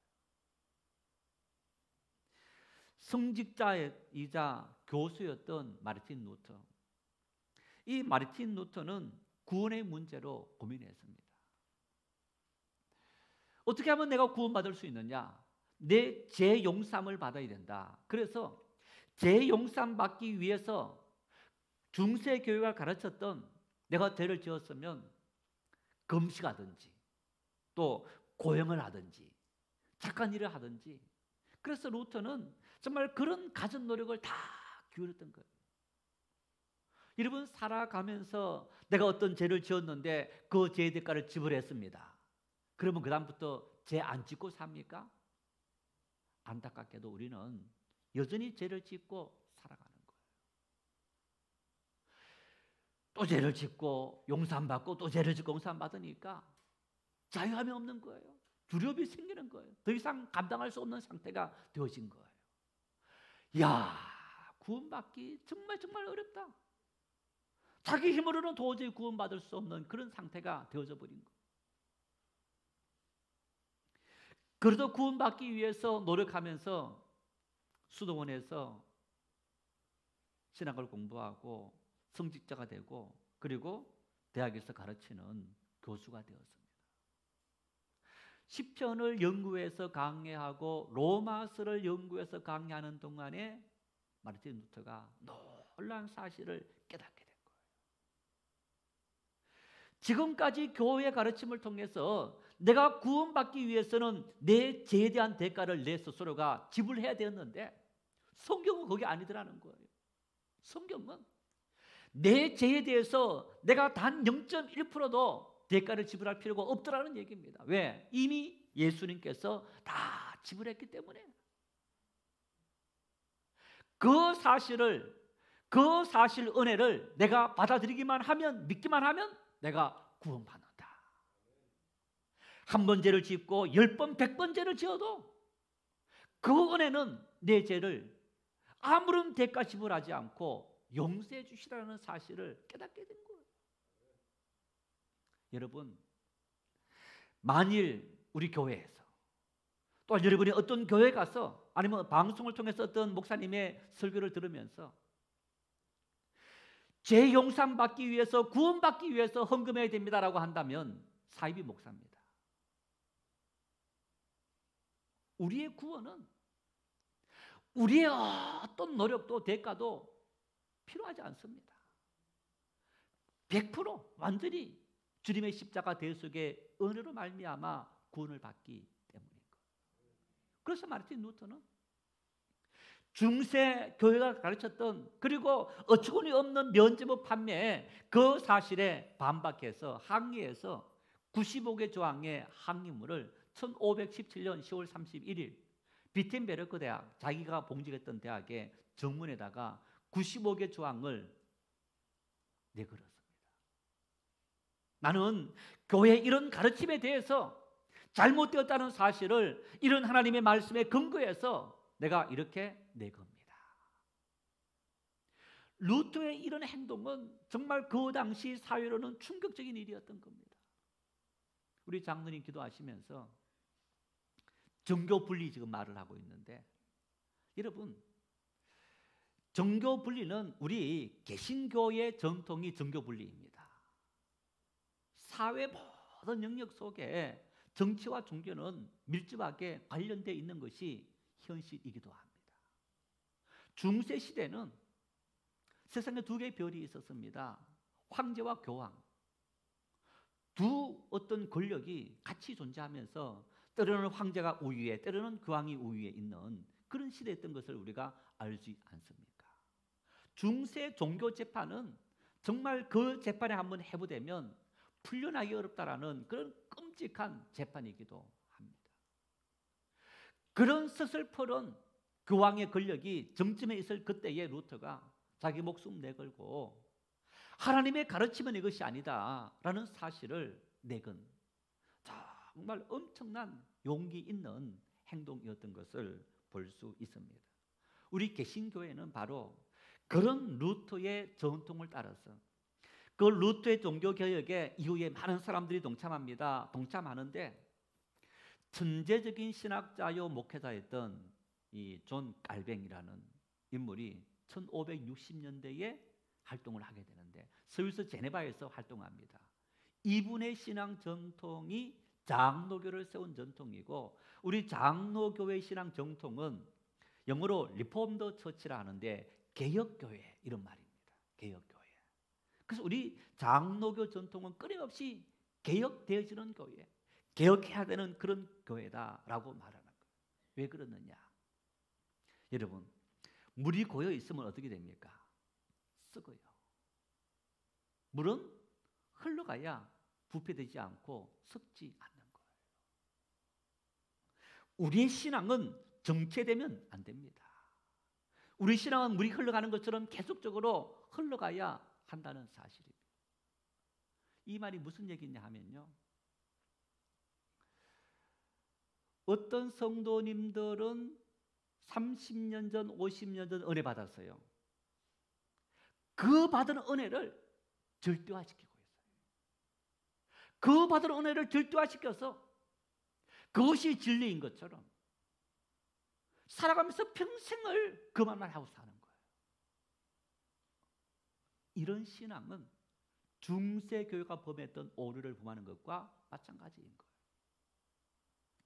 S3: 성직자이자 교수였던 마르틴 루터. 이 마르틴 루터는 구원의 문제로 고민했습니다. 어떻게 하면 내가 구원받을 수 있느냐? 내 죄 용서함을 받아야 된다. 그래서 죄 용서함 받기 위해서 중세 교회가 가르쳤던 내가 죄를 지었으면 금식하든지 또 고행을 하든지 착한 일을 하든지. 그래서 루터는 정말 그런 가진 노력을 다 기울였던 거예요. 여러분, 살아가면서 내가 어떤 죄를 지었는데 그 죄의 대가를 지불했습니다. 그러면 그 다음부터 죄 안 짓고 삽니까? 안타깝게도 우리는 여전히 죄를 짓고 살아가는 거예요. 또 죄를 짓고 용서받고 또 죄를 짓고 용서받으니까 자유함이 없는 거예요. 두려움이 생기는 거예요. 더 이상 감당할 수 없는 상태가 되어진 거예요. 야, 구원받기 정말 어렵다. 자기 힘으로는 도저히 구원받을 수 없는 그런 상태가 되어져 버린 거예요. 그래도 구원받기 위해서 노력하면서 수도원에서 신학을 공부하고 성직자가 되고 그리고 대학에서 가르치는 교수가 되었습니다. 시편을 연구해서 강해하고 로마서를 연구해서 강해하는 동안에 마르틴 루터가 놀라운 사실을 깨닫게 된 거예요. 지금까지 교회의 가르침을 통해서 내가 구원받기 위해서는 내 죄에 대한 대가를 내 스스로가 지불해야 되었는데 성경은 그게 아니더라는 거예요. 성경은 내 죄에 대해서 내가 단 0.1%도 대가를 지불할 필요가 없더라는 얘기입니다. 왜? 이미 예수님께서 다 지불했기 때문에. 그 사실 은혜를 내가 받아들이기만 하면, 믿기만 하면 내가 구원받는다. 한 번 죄를 짓고 10번, 100번 죄를 지어도 그 은혜는 내 죄를 아무런 대가 지불하지 않고 용서해 주시라는 사실을 깨닫게 된 거예요. 여러분, 만일 우리 교회에서 또 여러분이 어떤 교회 가서 아니면 방송을 통해서 어떤 목사님의 설교를 들으면서 죄 용상 받기 위해서, 구원받기 위해서 헌금해야 됩니다라고 한다면 사이비 목사입니다. 우리의 구원은 우리의 어떤 노력도 대가도 필요하지 않습니다. 100% 완전히 주님의 십자가 대속의 은혜로 말미암아 구원을 받기 때문인 거예요. 그래서 마르틴 루터는 중세 교회가 가르쳤던, 그리고 어처구니 없는 면죄부 판매에 그 사실에 반박해서 항의해서 95개 조항의 항의문을 1517년 10월 31일 비텐베르크 대학, 자기가 봉직했던 대학의 정문에다가 95개 조항을 내걸었습니다. 나는 교회의 이런 가르침에 대해서 잘못되었다는 사실을 이런 하나님의 말씀에 근거해서 내가 이렇게 내겁니다. 루터의 이런 행동은 정말 그 당시 사회로는 충격적인 일이었던 겁니다. 우리 장로님 기도하시면서 정교 분리 지금 말을 하고 있는데, 여러분, 정교 분리는 우리 개신교의 전통이 정교 분리입니다. 사회 모든 영역 속에 정치와 종교는 밀접하게 관련되어 있는 것이 현실이기도 합니다. 중세 시대는 세상에 두 개의 별이 있었습니다. 황제와 교황. 두 어떤 권력이 같이 존재하면서 때로는 황제가 우위에, 때로는 교황이 우위에 있는 그런 시대였던 것을 우리가 알지 않습니까? 중세 종교 재판은 정말 그 재판에 한번 해부되면 풀려나기 어렵다라는 그런 끔찍한 재판이기도 합니다. 그런 서슬퍼런 교황의 권력이 정점에 있을 그때에 루터가 자기 목숨 내걸고 하나님의 가르침은 이것이 아니다라는 사실을 내건 정말 엄청난 용기 있는 행동이었던 것을 볼 수 있습니다. 우리 개신교회는 바로 그런 루터의 전통을 따라서 그 루터의 종교개혁에 이후에 많은 사람들이 동참합니다. 동참하는데 천재적인 신학자요 목회자였던 이 존 깔뱅이라는 인물이 1560년대에 활동을 하게 되는데 스위스 제네바에서 활동합니다. 이분의 신앙 전통이 장로교를 세운 전통이고, 우리 장로교회 신앙 전통은 영어로 리폼드 처치라 하는데 개혁교회 이런 말입니다. 개혁교회. 그래서 우리 장로교 전통은 끊임없이 개혁되어지는 교회, 개혁해야 되는 그런 교회다라고 말하는 거예요. 왜 그러느냐? 여러분, 물이 고여 있으면 어떻게 됩니까? 썩어요. 물은 흘러가야 부패되지 않고 썩지 않는 거예요. 우리의 신앙은 정체되면 안 됩니다. 우리 신앙은 물이 흘러가는 것처럼 계속적으로 흘러가야 한다는 사실입니다. 이 말이 무슨 얘기냐 하면요, 어떤 성도님들은 30년 전, 50년 전 은혜 받았어요. 그 받은 은혜를 절대화시키고 있어요. 그 받은 은혜를 절대화시켜서 그것이 진리인 것처럼 살아가면서 평생을 그 말만 하고 사는 거예요. 이런 신앙은 중세 교회가 범했던 오류를 범하는 것과 마찬가지인 거예요.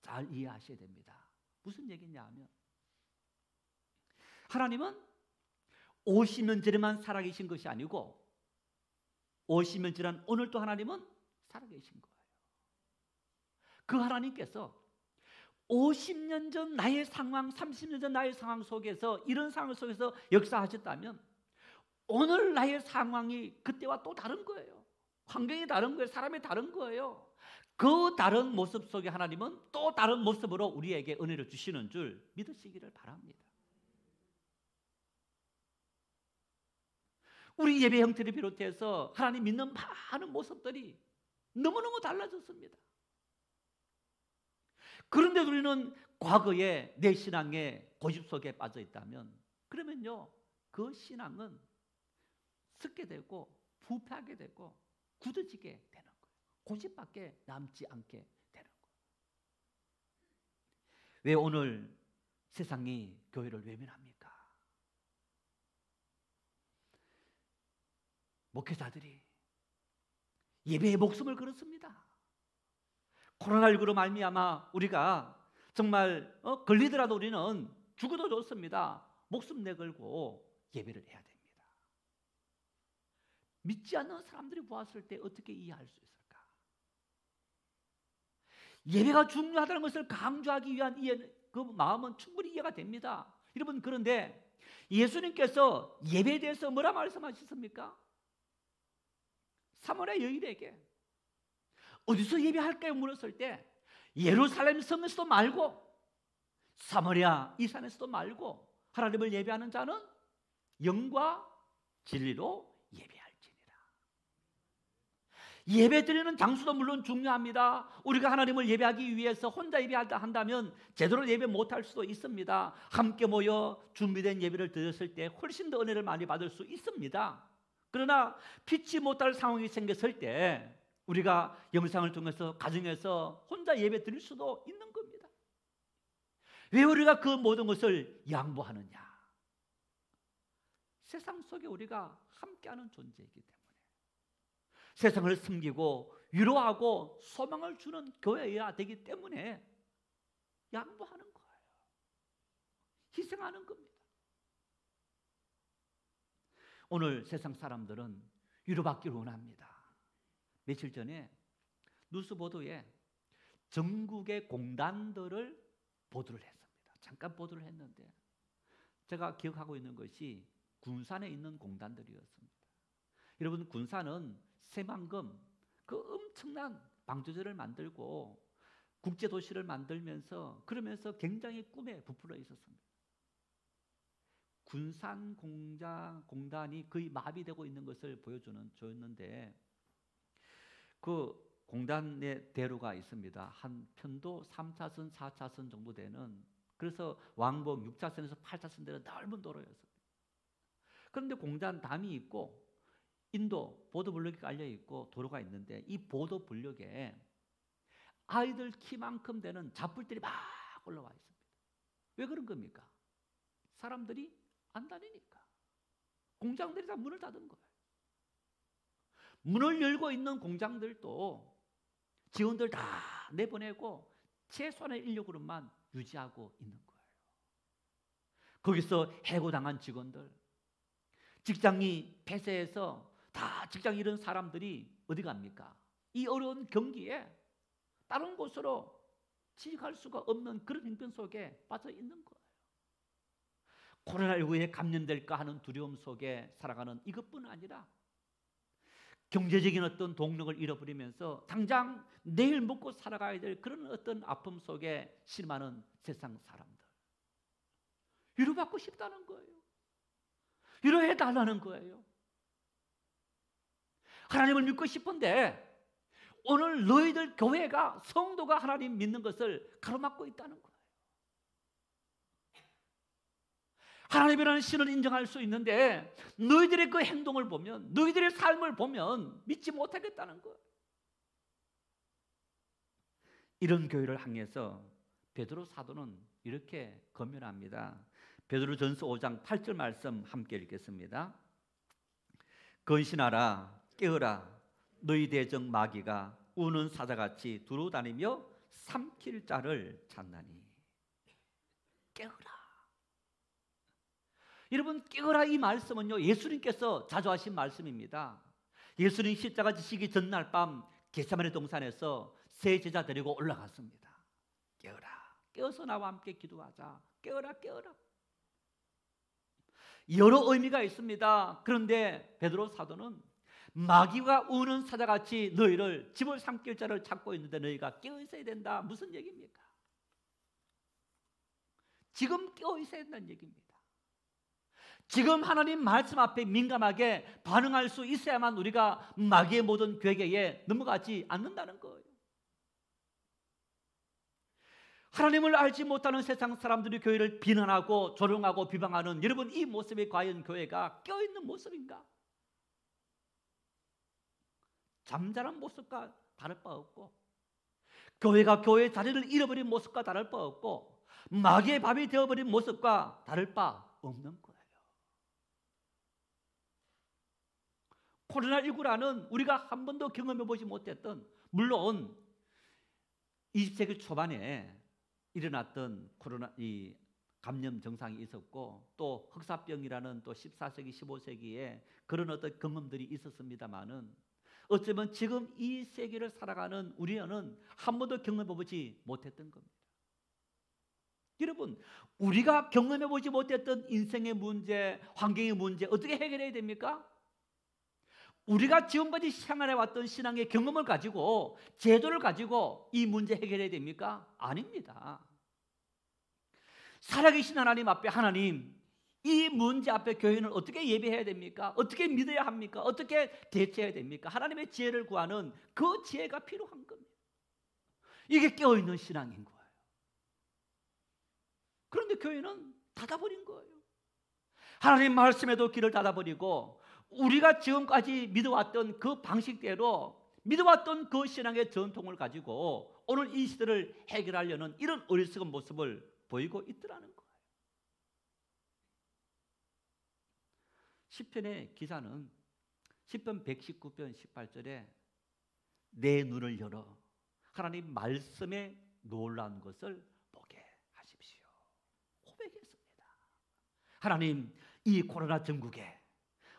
S3: 잘 이해하셔야 됩니다. 무슨 얘기냐 하면, 하나님은 50년 전에만 살아계신 것이 아니고 50년 지난 오늘도 하나님은 살아계신 거예요. 그 하나님께서 50년 전 나의 상황, 30년 전 나의 상황 속에서, 이런 상황 속에서 역사하셨다면 오늘 나의 상황이 그때와 또 다른 거예요. 환경이 다른 거예요. 사람이 다른 거예요. 그 다른 모습 속에 하나님은 또 다른 모습으로 우리에게 은혜를 주시는 줄 믿으시기를 바랍니다. 우리 예배 형태를 비롯해서 하나님 믿는 많은 모습들이 너무너무 달라졌습니다. 그런데 우리는 과거에 내 신앙의 고집 속에 빠져 있다면, 그러면요, 그 신앙은 썩게 되고 부패하게 되고 굳어지게 되는 거예요. 고집밖에 남지 않게 되는 거예요. 왜 오늘 세상이 교회를 외면합니까? 목회자들이 예배에 목숨을 걸었습니다. 코로나19로 말미암아 우리가 정말 걸리더라도 우리는 죽어도 좋습니다. 목숨 내걸고 예배를 해야 됩니다. 믿지 않는 사람들이 보았을 때 어떻게 이해할 수 있을까? 예배가 중요하다는 것을 강조하기 위한 그 마음은 충분히 이해가 됩니다. 여러분, 그런데 예수님께서 예배에 대해서 뭐라 말씀하셨습니까? 사마리아 여인에게 어디서 예배할까요? 물었을 때 예루살렘 성에서도 말고 사마리아 이 산에서도 말고 하나님을 예배하는 자는 영과 진리로 예배할지니라. 예배 드리는 장소도 물론 중요합니다. 우리가 하나님을 예배하기 위해서 혼자 예배한다 한다면 제대로 예배 못할 수도 있습니다. 함께 모여 준비된 예배를 드렸을 때 훨씬 더 은혜를 많이 받을 수 있습니다. 그러나 피치 못할 상황이 생겼을 때 우리가 영상을 통해서 가정에서 혼자 예배 드릴 수도 있는 겁니다. 왜 우리가 그 모든 것을 양보하느냐? 세상 속에 우리가 함께하는 존재이기 때문에, 세상을 섬기고 위로하고 소망을 주는 교회여야 되기 때문에 양보하는 거예요. 희생하는 겁니다. 오늘 세상 사람들은 위로받기를 원합니다. 며칠 전에 뉴스 보도에 전국의 공단들을 보도를 했습니다. 잠깐 보도를 했는데 제가 기억하고 있는 것이 군산에 있는 공단들이었습니다. 여러분, 군산은 새만금 그 엄청난 방조제를 만들고 국제도시를 만들면서 그러면서 굉장히 꿈에 부풀어 있었습니다. 군산 공단이 거의 마비되고 있는 것을 보여줬는데 그 공단의 대로가 있습니다. 한 편도 3차선, 4차선 정도 되는, 그래서 왕복 6차선에서 8차선 되는 넓은 도로였습니다. 그런데 공단 담이 있고 인도 보도블록이 깔려 있고 도로가 있는데 이 보도블록에 아이들 키만큼 되는 잡불들이 막 올라와 있습니다. 왜 그런 겁니까? 사람들이 안 다니니까. 공장들이 다 문을 닫은 거예요. 문을 열고 있는 공장들도 직원들 다 내보내고 최소한의 인력으로만 유지하고 있는 거예요. 거기서 해고당한 직원들, 직장이 폐쇄해서 다 직장 잃은 사람들이 어디 갑니까? 이 어려운 경기에 다른 곳으로 취직할 수가 없는 그런 형편 속에 빠져 있는 거예요. 코로나19에 감염될까 하는 두려움 속에 살아가는 이것뿐 아니라 경제적인 어떤 동력을 잃어버리면서 당장 내일 먹고 살아가야 될 그런 어떤 아픔 속에 실망하는 세상 사람들, 위로받고 싶다는 거예요. 위로해 달라는 거예요. 하나님을 믿고 싶은데 오늘 너희들 교회가, 성도가 하나님 믿는 것을 가로막고 있다는 거예요. 하나님이라는 신을 인정할 수 있는데 너희들의 그 행동을 보면, 너희들의 삶을 보면 믿지 못하겠다는 거예요. 이런 교회를 향해서 베드로 사도는 이렇게 권면합니다. 베드로전서 5장 8절 말씀 함께 읽겠습니다. 건신하라, 깨어라, 너희 대적 마귀가 우는 사자같이 두루 다니며 삼킬 자를 찾나니. 깨어라. 여러분, 깨어라 이 말씀은요, 예수님께서 자주 하신 말씀입니다. 예수님 십자가 지시기 전날 밤 겟세마네 동산에서 세 제자 데리고 올라갔습니다. 깨어라, 깨어서 나와 함께 기도하자. 깨어라, 깨어라. 여러 의미가 있습니다. 그런데 베드로 사도는 마귀가 우는 사자같이 너희를 집을 삼킬 자를 찾고 있는데 너희가 깨어 있어야 된다. 무슨 얘기입니까? 지금 깨어 있어야 된다는 얘기입니다. 지금 하나님 말씀 앞에 민감하게 반응할 수 있어야만 우리가 마귀의 모든 괴계에 넘어가지 않는다는 거예요. 하나님을 알지 못하는 세상 사람들이 교회를 비난하고 조롱하고 비방하는 여러분, 이 모습이 과연 교회가 깨어있는 모습인가? 잠자는 모습과 다를 바 없고, 교회가 교회의 자리를 잃어버린 모습과 다를 바 없고, 마귀의 밥이 되어버린 모습과 다를 바 없는 거예요. 코로나19라는 우리가 한 번도 경험해보지 못했던, 물론 20세기 초반에 일어났던 이 감염 증상이 있었고, 또 흑사병이라는 또 14세기 15세기에 그런 어떤 경험들이 있었습니다만은, 어쩌면 지금 이 세계를 살아가는 우리는 한 번도 경험해보지 못했던 겁니다. 여러분, 우리가 경험해보지 못했던 인생의 문제, 환경의 문제 어떻게 해결해야 됩니까? 우리가 지금까지 생활해왔던 신앙의 경험을 가지고, 제도를 가지고 이 문제 해결해야 됩니까? 아닙니다. 살아계신 하나님 앞에, 하나님, 이 문제 앞에 교회는 어떻게 예배해야 됩니까? 어떻게 믿어야 합니까? 어떻게 대처해야 됩니까? 하나님의 지혜를 구하는 그 지혜가 필요한 겁니다. 이게 깨어있는 신앙인 거예요. 그런데 교회는 닫아버린 거예요. 하나님 말씀에도 길을 닫아버리고, 우리가 지금까지 믿어왔던 그 방식대로, 믿어왔던 그 신앙의 전통을 가지고 오늘 이 시대를 해결하려는 이런 어리석은 모습을 보이고 있더라는 거예요. 시편의 기사는 시편 119편 18절에 내 눈을 열어 하나님 말씀에 놀라운 것을 보게 하십시오. 고백했습니다. 하나님, 이 코로나 전국에,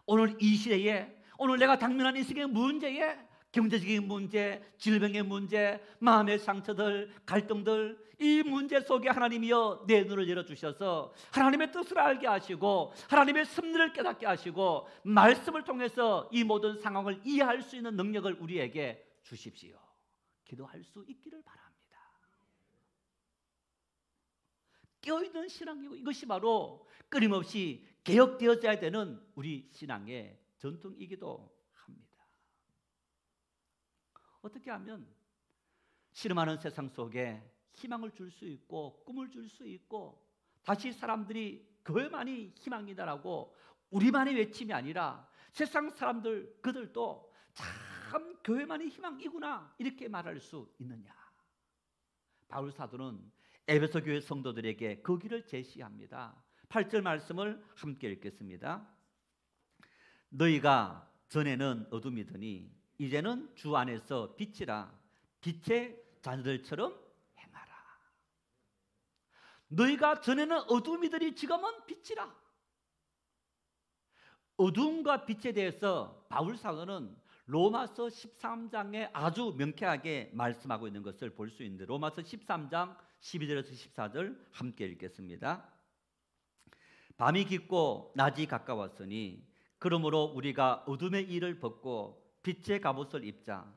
S3: 오늘 이 시대에, 오늘 내가 당면한 인생의 문제에, 경제적인 문제, 질병의 문제, 마음의 상처들, 갈등들, 이 문제 속에 하나님이여 내 눈을 열어주셔서 하나님의 뜻을 알게 하시고 하나님의 섭리를 깨닫게 하시고 말씀을 통해서 이 모든 상황을 이해할 수 있는 능력을 우리에게 주십시오. 기도할 수 있기를 바랍니다. 깨어있는 신앙이고, 이것이 바로 끊임없이 개혁되어져야 되는 우리 신앙의 전통이기도 합니다. 어떻게 하면 씨름하는 세상 속에 희망을 줄 수 있고 꿈을 줄 수 있고, 다시 사람들이 교회만이 희망이다라고 우리만의 외침이 아니라 세상 사람들, 그들도 참 교회만이 희망이구나 이렇게 말할 수 있느냐? 바울 사도는 에베소 교회 성도들에게 그 길을 제시합니다. 8절 말씀을 함께 읽겠습니다. 너희가 전에는 어둠이더니 이제는 주 안에서 빛이라, 빛의 자녀들처럼 행하라. 너희가 전에는 어둠이더니 지금은 빛이라. 어둠과 빛에 대해서 바울 사도는 로마서 13장에 아주 명쾌하게 말씀하고 있는 것을 볼 수 있는데, 로마서 13장 12절에서 14절 함께 읽겠습니다. 밤이 깊고 낮이 가까웠으니 그러므로 우리가 어둠의 일을 벗고 빛의 갑옷을 입자.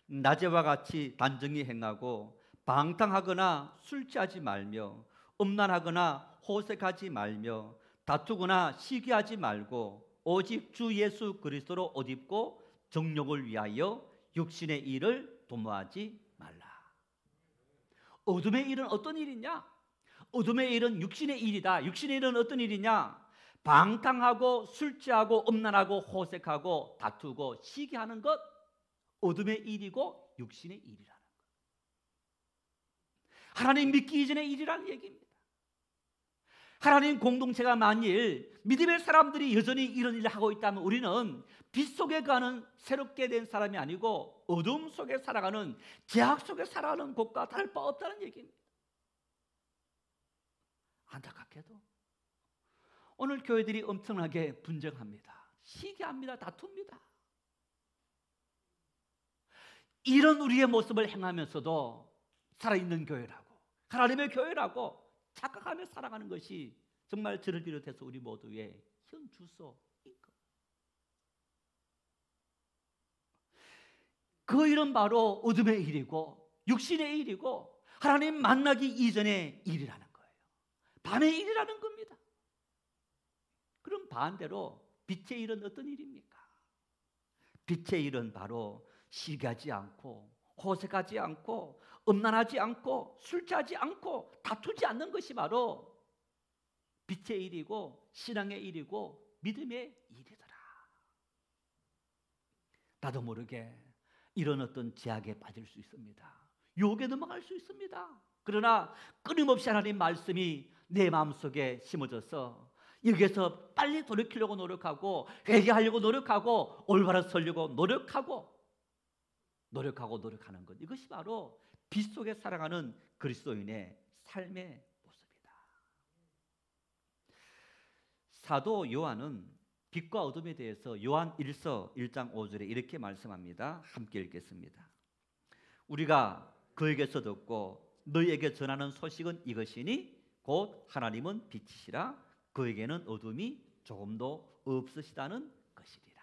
S3: 낮에와 같이 단정히 행하고 방탕하거나 술 취하지 말며 음란하거나 호색하지 말며 다투거나 시기하지 말고 오직 주 예수 그리스도로 옷 입고 정욕을 위하여 육신의 일을 도모하지 말라. 어둠의 일은 어떤 일이냐? 어둠의 일은 육신의 일이다. 육신의 일은 어떤 일이냐? 방탕하고 술 취하고 음란하고 호색하고 다투고 시기하는 것, 어둠의 일이고 육신의 일이라는 것. 하나님 믿기 이전의 일이라는 얘기입니다. 하나님 공동체가 만일 믿음의 사람들이 여전히 이런 일을 하고 있다면 우리는 빛 속에 가는 새롭게 된 사람이 아니고 어둠 속에 살아가는, 죄악 속에 살아가는 것과 다를 바 없다는 얘기입니다. 안타깝게도 오늘 교회들이 엄청나게 분쟁합니다. 시기합니다. 다툽니다. 이런 우리의 모습을 행하면서도 살아있는 교회라고, 하나님의 교회라고 착각하며 살아가는 것이 정말 저를 비롯해서 우리 모두의 현 주소인 것. 그 일은 바로 어둠의 일이고 육신의 일이고 하나님 만나기 이전의 일이라는 거예요. 밤의 일이라는 겁니다. 그럼 반대로 빛의 일은 어떤 일입니까? 빛의 일은 바로 시기하지 않고 호색하지 않고 음란하지 않고 술 취하지 않고 다투지 않는 것이 바로 빛의 일이고 신앙의 일이고 믿음의 일이더라. 나도 모르게 이런 어떤 제약에 빠질 수 있습니다. 유혹에 넘어갈 수 있습니다. 그러나 끊임없이 하나님 말씀이 내 마음속에 심어져서 여기에서 빨리 돌이키려고 노력하고 회개하려고 노력하고 올바로 서려고 노력하는 것, 이것이 바로 빛 속에 살아가는 그리스도인의 삶의 모습이다. 사도 요한은 빛과 어둠에 대해서 요한 1서 1장 5절에 이렇게 말씀합니다. 함께 읽겠습니다. 우리가 그에게서 듣고 너희에게 전하는 소식은 이것이니 곧 하나님은 빛이시라 그에게는 어둠이 조금도 없으시다는 것이리라.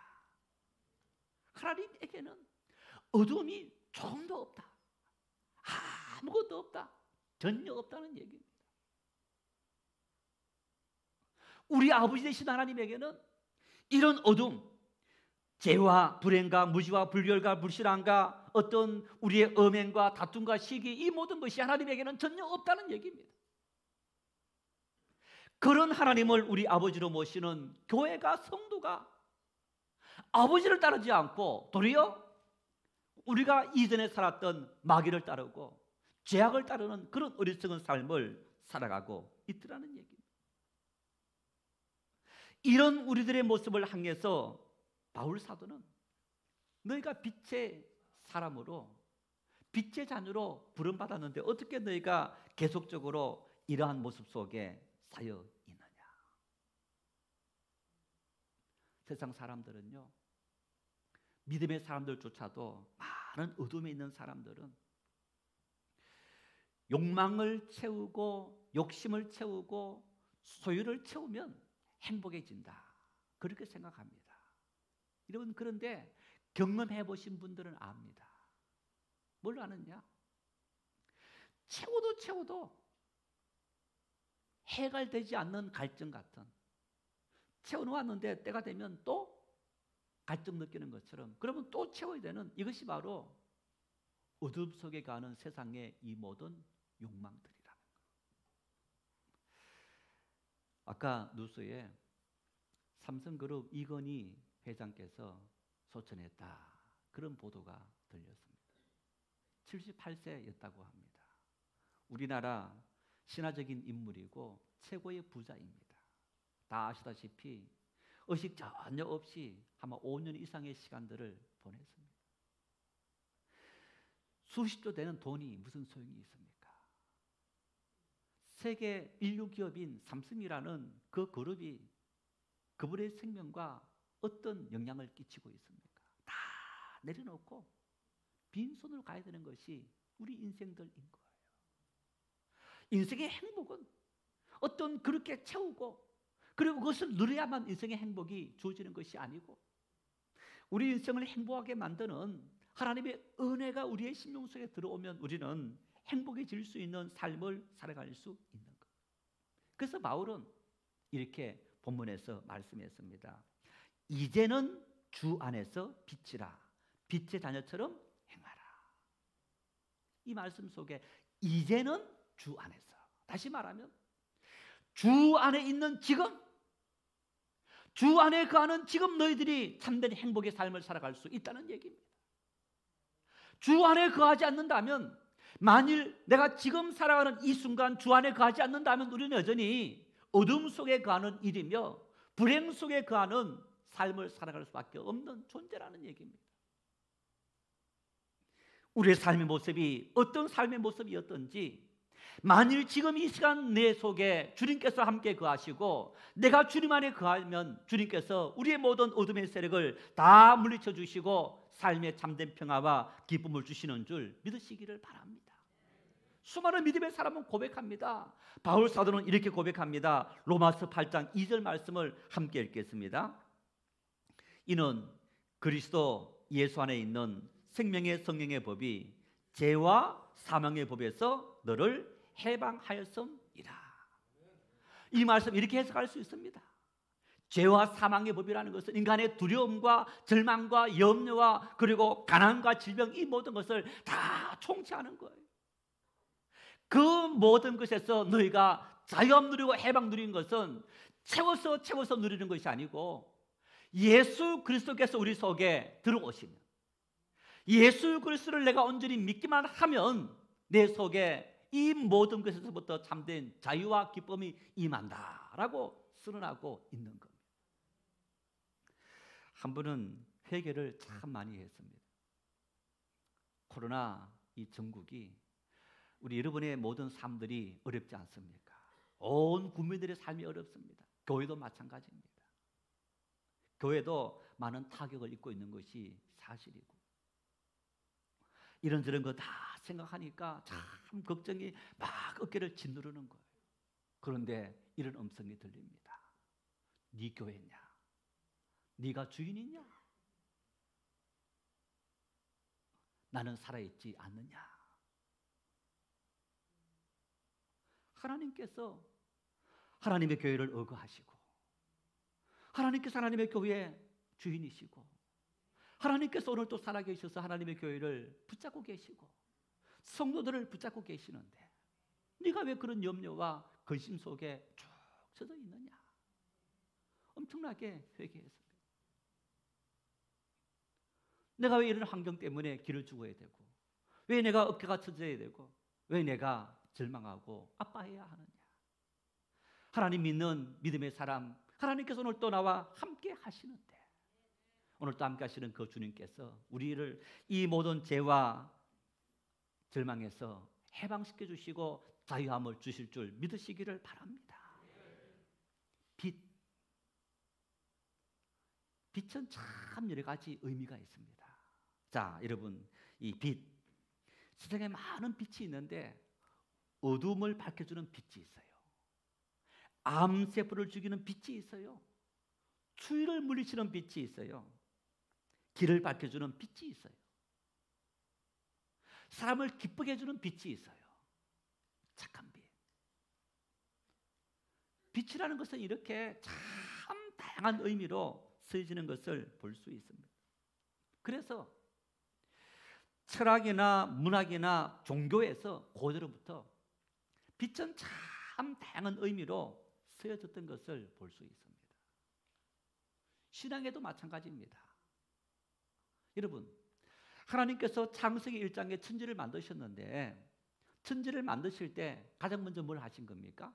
S3: 하나님에게는 어둠이 조금도 없다. 아무것도 없다. 전혀 없다는 얘기입니다. 우리 아버지 되신 하나님에게는 이런 어둠, 죄와 불행과 무지와 불결과 불신앙과 어떤 우리의 음행과 다툼과 시기, 이 모든 것이 하나님에게는 전혀 없다는 얘기입니다. 그런 하나님을 우리 아버지로 모시는 교회가, 성도가 아버지를 따르지 않고 도리어 우리가 이전에 살았던 마귀를 따르고 죄악을 따르는 그런 어리석은 삶을 살아가고 있더라는 얘기입니다. 이런 우리들의 모습을 향해서 바울 사도는 너희가 빛의 사람으로, 빛의 자녀로 부름받았는데 어떻게 너희가 계속적으로 이러한 모습 속에 쌓여 있느냐. 세상 사람들은요, 믿음의 사람들조차도 많은 어둠에 있는 사람들은 욕망을 채우고 욕심을 채우고 소유를 채우면 행복해진다, 그렇게 생각합니다. 여러분, 그런데 경험해 보신 분들은 압니다. 뭘 아느냐? 채워도 해결되지 않는 갈증 같은, 채워놓았는데 때가 되면 또 갈증 느끼는 것처럼, 그러면 또 채워야 되는, 이것이 바로 어둠 속에 가는 세상의 이 모든 욕망들이라는 거예요. 아까 뉴스에 삼성그룹 이건희 회장께서 소천했다, 그런 보도가 들렸습니다. 78세였다고 합니다. 우리나라 신화적인 인물이고 최고의 부자입니다. 다 아시다시피 의식 전혀 없이 아마 5년 이상의 시간들을 보냈습니다. 수십조 되는 돈이 무슨 소용이 있습니까? 세계 인류 기업인 삼성이라는 그 그룹이 그분의 생명과 어떤 영향을 끼치고 있습니까? 다 내려놓고 빈손으로 가야 되는 것이 우리 인생들인 거예요. 인생의 행복은 어떤 그렇게 채우고 그리고 그것을 누려야만 인생의 행복이 주어지는 것이 아니고 우리 인생을 행복하게 만드는 하나님의 은혜가 우리의 심령 속에 들어오면 우리는 행복해질 수 있는 삶을 살아갈 수 있는 것. 그래서 바울은 이렇게 본문에서 말씀했습니다. 이제는 주 안에서 빛이라 빛의 자녀처럼 행하라. 이 말씀 속에 이제는 주 안에서, 다시 말하면 주 안에 있는 지금, 주 안에 거하는 지금 너희들이 참된 행복의 삶을 살아갈 수 있다는 얘기입니다. 주 안에 거하지 않는다면, 만일 내가 지금 살아가는 이 순간 주 안에 거하지 않는다면 우리는 여전히 어둠 속에 거하는 일이며 불행 속에 거하는 삶을 살아갈 수밖에 없는 존재라는 얘기입니다. 우리의 삶의 모습이 어떤 삶의 모습이었던지, 만일 지금 이 시간 내 속에 주님께서 함께 거하시고 내가 주님 안에 거하면 주님께서 우리의 모든 어둠의 세력을 다 물리쳐 주시고 삶의 참된 평화와 기쁨을 주시는 줄 믿으시기를 바랍니다. 수많은 믿음의 사람은 고백합니다. 바울 사도는 이렇게 고백합니다. 로마서 8장 2절 말씀을 함께 읽겠습니다. 이는 그리스도 예수 안에 있는 생명의 성령의 법이 죄와 사망의 법에서 너를 해방하였음이라. 이 말씀 이렇게 해석할 수 있습니다. 죄와 사망의 법이라는 것은 인간의 두려움과 절망과 염려와 그리고 가난과 질병, 이 모든 것을 다 총체하는 거예요. 그 모든 것에서 너희가 자유함 누리고 해방 누리는 것은 채워서 누리는 것이 아니고 예수 그리스도께서 우리 속에 들어오시면, 예수 그리스도를 내가 온전히 믿기만 하면 내 속에 이 모든 것에서부터 참된 자유와 기쁨이 임한다라고 선언하고 있는 겁니다. 한 분은 회개를 참 많이 했습니다. 코로나 이 전국이 우리 여러분의 모든 삶들이 어렵지 않습니까? 온 국민들의 삶이 어렵습니다. 교회도 마찬가지입니다. 교회도 많은 타격을 입고 있는 것이 사실이고, 이런저런 거 다 생각하니까 참 걱정이 막 어깨를 짓누르는 거예요. 그런데 이런 음성이 들립니다. 네 교회냐? 네가 주인이냐? 나는 살아있지 않느냐? 하나님께서 하나님의 교회를 의거하시고, 하나님께서 하나님의 교회의 주인이시고, 하나님께서 오늘 또 살아계셔서 하나님의 교회를 붙잡고 계시고 성도들을 붙잡고 계시는데 네가 왜 그런 염려와 근심 속에 쭉 젖어 있느냐? 엄청나게 회개했습니다. 내가 왜 이런 환경 때문에 길을 죽어야 되고, 왜 내가 어깨가 처져야 되고, 왜 내가 절망하고 아파해야 하느냐? 하나님 믿는 믿음의 사람, 하나님께서 오늘 또 나와 함께 하시는데, 오늘 또 함께 하시는 그 주님께서 우리를 이 모든 죄와 절망에서 해방시켜 주시고 자유함을 주실 줄 믿으시기를 바랍니다. 빛은 참 여러 가지 의미가 있습니다. 자, 여러분, 이 빛, 세상에 많은 빛이 있는데 어둠을 밝혀주는 빛이 있어요. 암세포를 죽이는 빛이 있어요. 추위를 물리치는 빛이 있어요. 길을 밝혀주는 빛이 있어요. 사람을 기쁘게 해주는 빛이 있어요. 착한 빛. 빛이라는 것은 이렇게 참 다양한 의미로 쓰여지는 것을 볼 수 있습니다. 그래서 철학이나 문학이나 종교에서 고대로부터 빛은 참 다양한 의미로 쓰여졌던 것을 볼 수 있습니다. 신앙에도 마찬가지입니다. 여러분, 하나님께서 창세기 1장에 천지를 만드셨는데, 천지를 만드실 때 가장 먼저 뭘 하신 겁니까?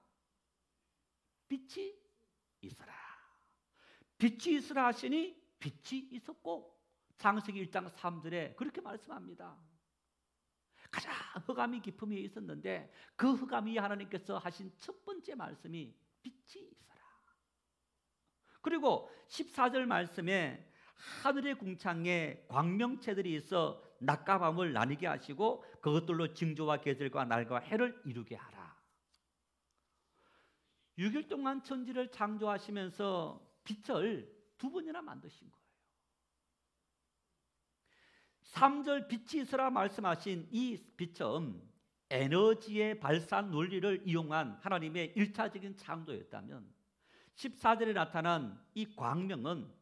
S3: 빛이 있어라. 빛이 있으라 하시니 빛이 있었고, 창세기 1장 3절에 그렇게 말씀합니다. 가장 흑암이 깊음이 있었는데 그 흑암이 하나님께서 하신 첫 번째 말씀이 빛이 있어라. 그리고 14절 말씀에 하늘의 궁창에 광명체들이 있어 낮과 밤을 나뉘게 하시고 그것들로 징조와 계절과 날과 해를 이루게 하라. 6일 동안 천지를 창조하시면서 빛을 2번이나 만드신 거예요. 3절 빛이 있으라 말씀하신 이 빛은 에너지의 발산 논리를 이용한 하나님의 1차적인 창조였다면 14절에 나타난 이 광명은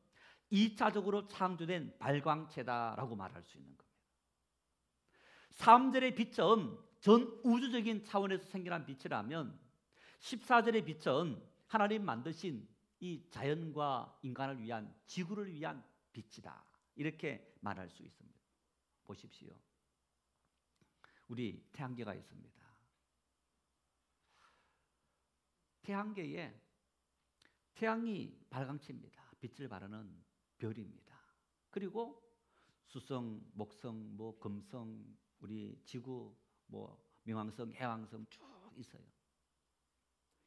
S3: 2차적으로 창조된 발광체다라고 말할 수 있는 겁니다. 3절의 빛은 전 우주적인 차원에서 생겨난 빛이라면 14절의 빛은 하나님 만드신 이 자연과 인간을 위한, 지구를 위한 빛이다, 이렇게 말할 수 있습니다. 보십시오. 우리 태양계가 있습니다. 태양계에 태양이 발광체입니다. 빛을 발하는 별입니다. 그리고 수성, 목성, 금성, 우리 지구,冥王성, 해왕성 쭉 있어요.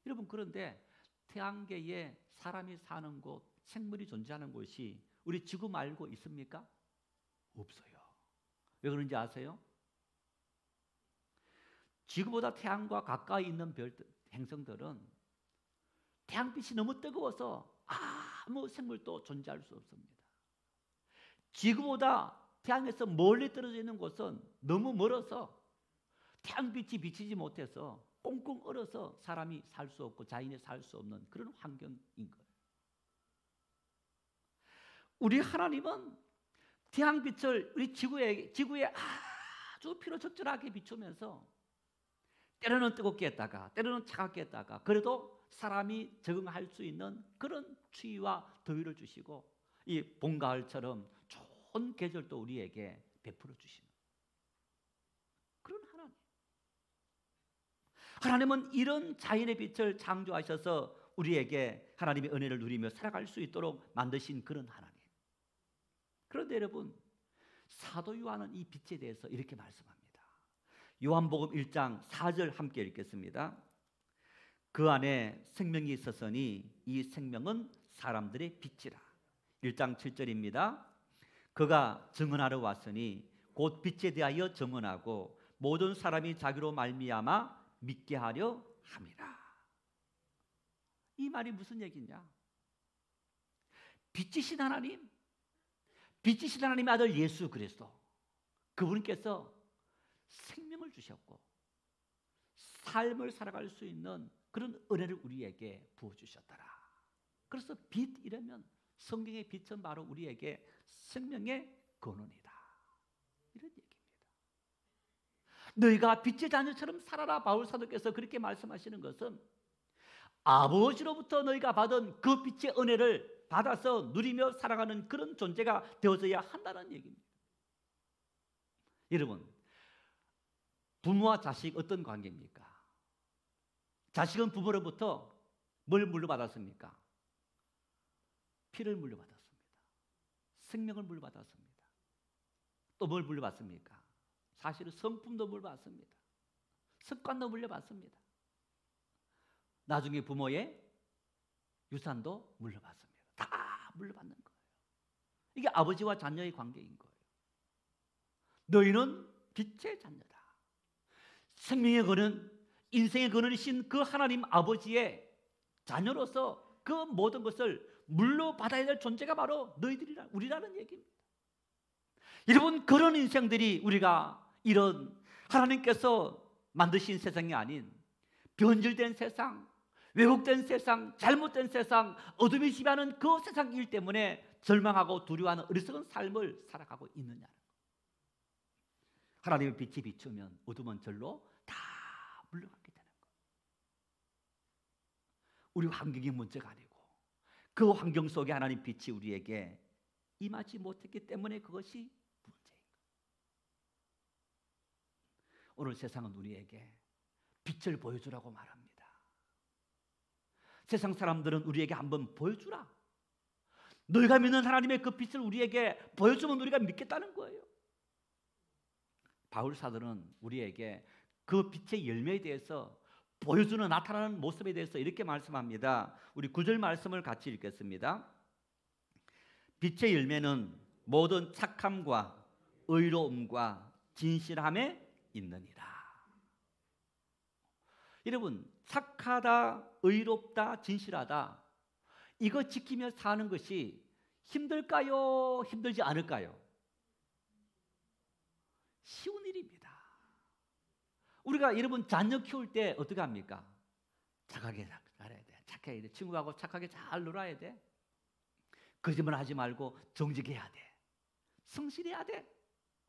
S3: 여러분, 그런데 태양계에 사람이 사는 곳, 생물이 존재하는 곳이 우리 지구 말고 있습니까? 없어요. 왜 그런지 아세요? 지구보다 태양과 가까이 있는 행성들은 태양빛이 너무 뜨거워서 아무 생물도 존재할 수 없습니다. 지구보다 태양에서 멀리 떨어져 있는 곳은 너무 멀어서 태양빛이 비치지 못해서 꽁꽁 얼어서 사람이 살 수 없고 자연이 살 수 없는 그런 환경인 거예요. 우리 하나님은 태양빛을 우리 지구에 아주 필요적절하게 비추면서 때로는 뜨겁게 했다가 때로는 차갑게 했다가 그래도 사람이 적응할 수 있는 그런 추위와 더위를 주시고 이 봄, 가을처럼 좋은 계절도 우리에게 베풀어 주시는 그런 하나님. 하나님은 이런 자연의 빛을 창조하셔서 우리에게 하나님의 은혜를 누리며 살아갈 수 있도록 만드신 그런 하나님. 그런데 여러분, 사도 요한은 이 빛에 대해서 이렇게 말씀합니다. 요한복음 1장 4절 함께 읽겠습니다. 그 안에 생명이 있었으니 이 생명은 사람들의 빛이라. 1장 7절입니다. 그가 증언하러 왔으니 곧 빛에 대하여 증언하고 모든 사람이 자기로 말미암아 믿게 하려 함이라. 이 말이 무슨 얘기냐? 빛이신 하나님, 빛이신 하나님의 아들 예수 그리스도, 그분께서 생명을 주셨고 삶을 살아갈 수 있는 그런 은혜를 우리에게 부어주셨더라. 그래서 빛이라면 성경의 빛은 바로 우리에게 생명의 근원이다, 이런 얘기입니다. 너희가 빛의 자녀처럼 살아라, 바울 사도께서 그렇게 말씀하시는 것은 아버지로부터 너희가 받은 그 빛의 은혜를 받아서 누리며 살아가는 그런 존재가 되어져야 한다는 얘기입니다. 여러분, 부모와 자식 어떤 관계입니까? 자식은 부모로부터 뭘 물려받았습니까? 피를 물려받았습니다. 생명을 물려받았습니다. 또 뭘 물려받습니까? 사실은 성품도 물려받습니다. 습관도 물려받습니다. 나중에 부모의 유산도 물려받습니다. 다 물려받는 거예요. 이게 아버지와 자녀의 관계인 거예요. 너희는 빛의 자녀다. 생명의 근원, 인생의 근원이신 그 하나님 아버지의 자녀로서 그 모든 것을 물려받아야 될 존재가 바로 너희들이라, 우리라는 얘기입니다. 여러분, 그런 인생들이 우리가 이런 하나님께서 만드신 세상이 아닌 변질된 세상, 왜곡된 세상, 잘못된 세상, 어둠이 지배하는 그 세상 일 때문에 절망하고 두려워하는 어리석은 삶을 살아가고 있느냐는 거예요. 하나님의 빛이 비추면 어둠은 절로 다 물러가게 되는 거예요. 우리 환경이 문제가 아니고 그 환경 속에 하나님 빛이 우리에게 임하지 못했기 때문에 그것이 문제인 거예요. 오늘 세상은 우리에게 빛을 보여주라고 말합니다. 세상 사람들은 우리에게 한번 보여주라. 너희가 믿는 하나님의 그 빛을 우리에게 보여주면 우리가 믿겠다는 거예요. 바울 사도는 우리에게 그 빛의 열매에 대해서 보여주는, 나타나는 모습에 대해서 이렇게 말씀합니다. 우리 9절 말씀을 같이 읽겠습니다. 빛의 열매는 모든 착함과 의로움과 진실함에 있느니라. 여러분, 착하다, 의롭다, 진실하다, 이거 지키며 사는 것이 힘들까요? 힘들지 않을까요? 쉬운 일입니다. 우리가 여러분 자녀 키울 때 어떻게 합니까? 착하게 살아야 돼. 착해야 돼. 친구하고 착하게 잘 놀아야 돼. 거짓말 하지 말고 정직해야 돼. 성실해야 돼.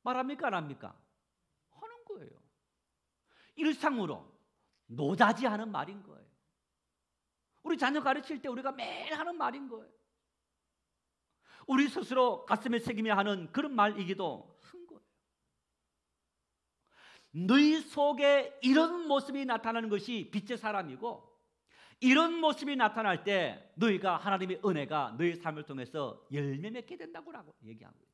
S3: 말합니까? 안 합니까? 하는 거예요. 일상으로 노자지하는 말인 거예요. 우리 자녀 가르칠 때 우리가 매일 하는 말인 거예요. 우리 스스로 가슴에 새기며 하는 그런 말이기도 한 거예요. 너희 속에 이런 모습이 나타나는 것이 빛의 사람이고, 이런 모습이 나타날 때 너희가 하나님의 은혜가 너희 삶을 통해서 열매 맺게 된다고 얘기하고 있어요.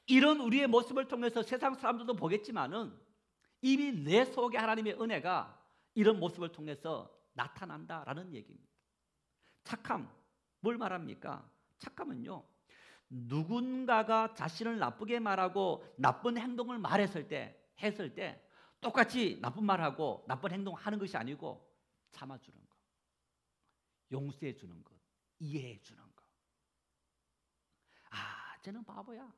S3: 이런 우리의 모습을 통해서 세상 사람들도 보겠지만은 이미 내 속에 하나님의 은혜가 이런 모습을 통해서 나타난다라는 얘기입니다. 착함, 뭘 말합니까? 착함은요, 누군가가 자신을 나쁘게 말하고 나쁜 행동을 했을 때 똑같이 나쁜 말하고 나쁜 행동하는 것이 아니고 참아주는 것, 용서해 주는 것, 이해해 주는 것. 아, 쟤는 바보야.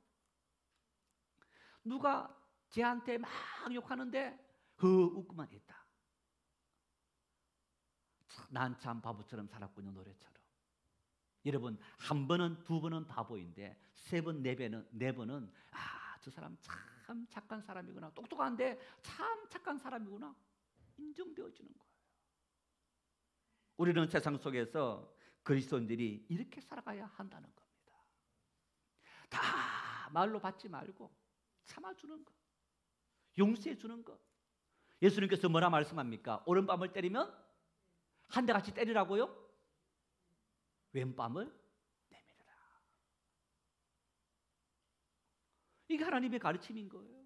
S3: 누가 쟤한테 막 욕하는데 웃고만 있다. 난 참 바보처럼 살았군요, 노래처럼. 여러분, 한 번은, 두 번은 바보인데 세 번, 네 번은 저 사람 참 착한 사람이구나, 똑똑한데 참 착한 사람이구나 인정되어지는 거예요. 우리는 세상 속에서 그리스도인들이 이렇게 살아가야 한다는 겁니다. 다 말로 받지 말고 참아주는 것, 용서해 주는 것. 예수님께서 뭐라 말씀합니까? 오른밤을 때리면 한 대 같이 때리라고요? 왼밤을 내밀어라. 이게 하나님의 가르침인 거예요.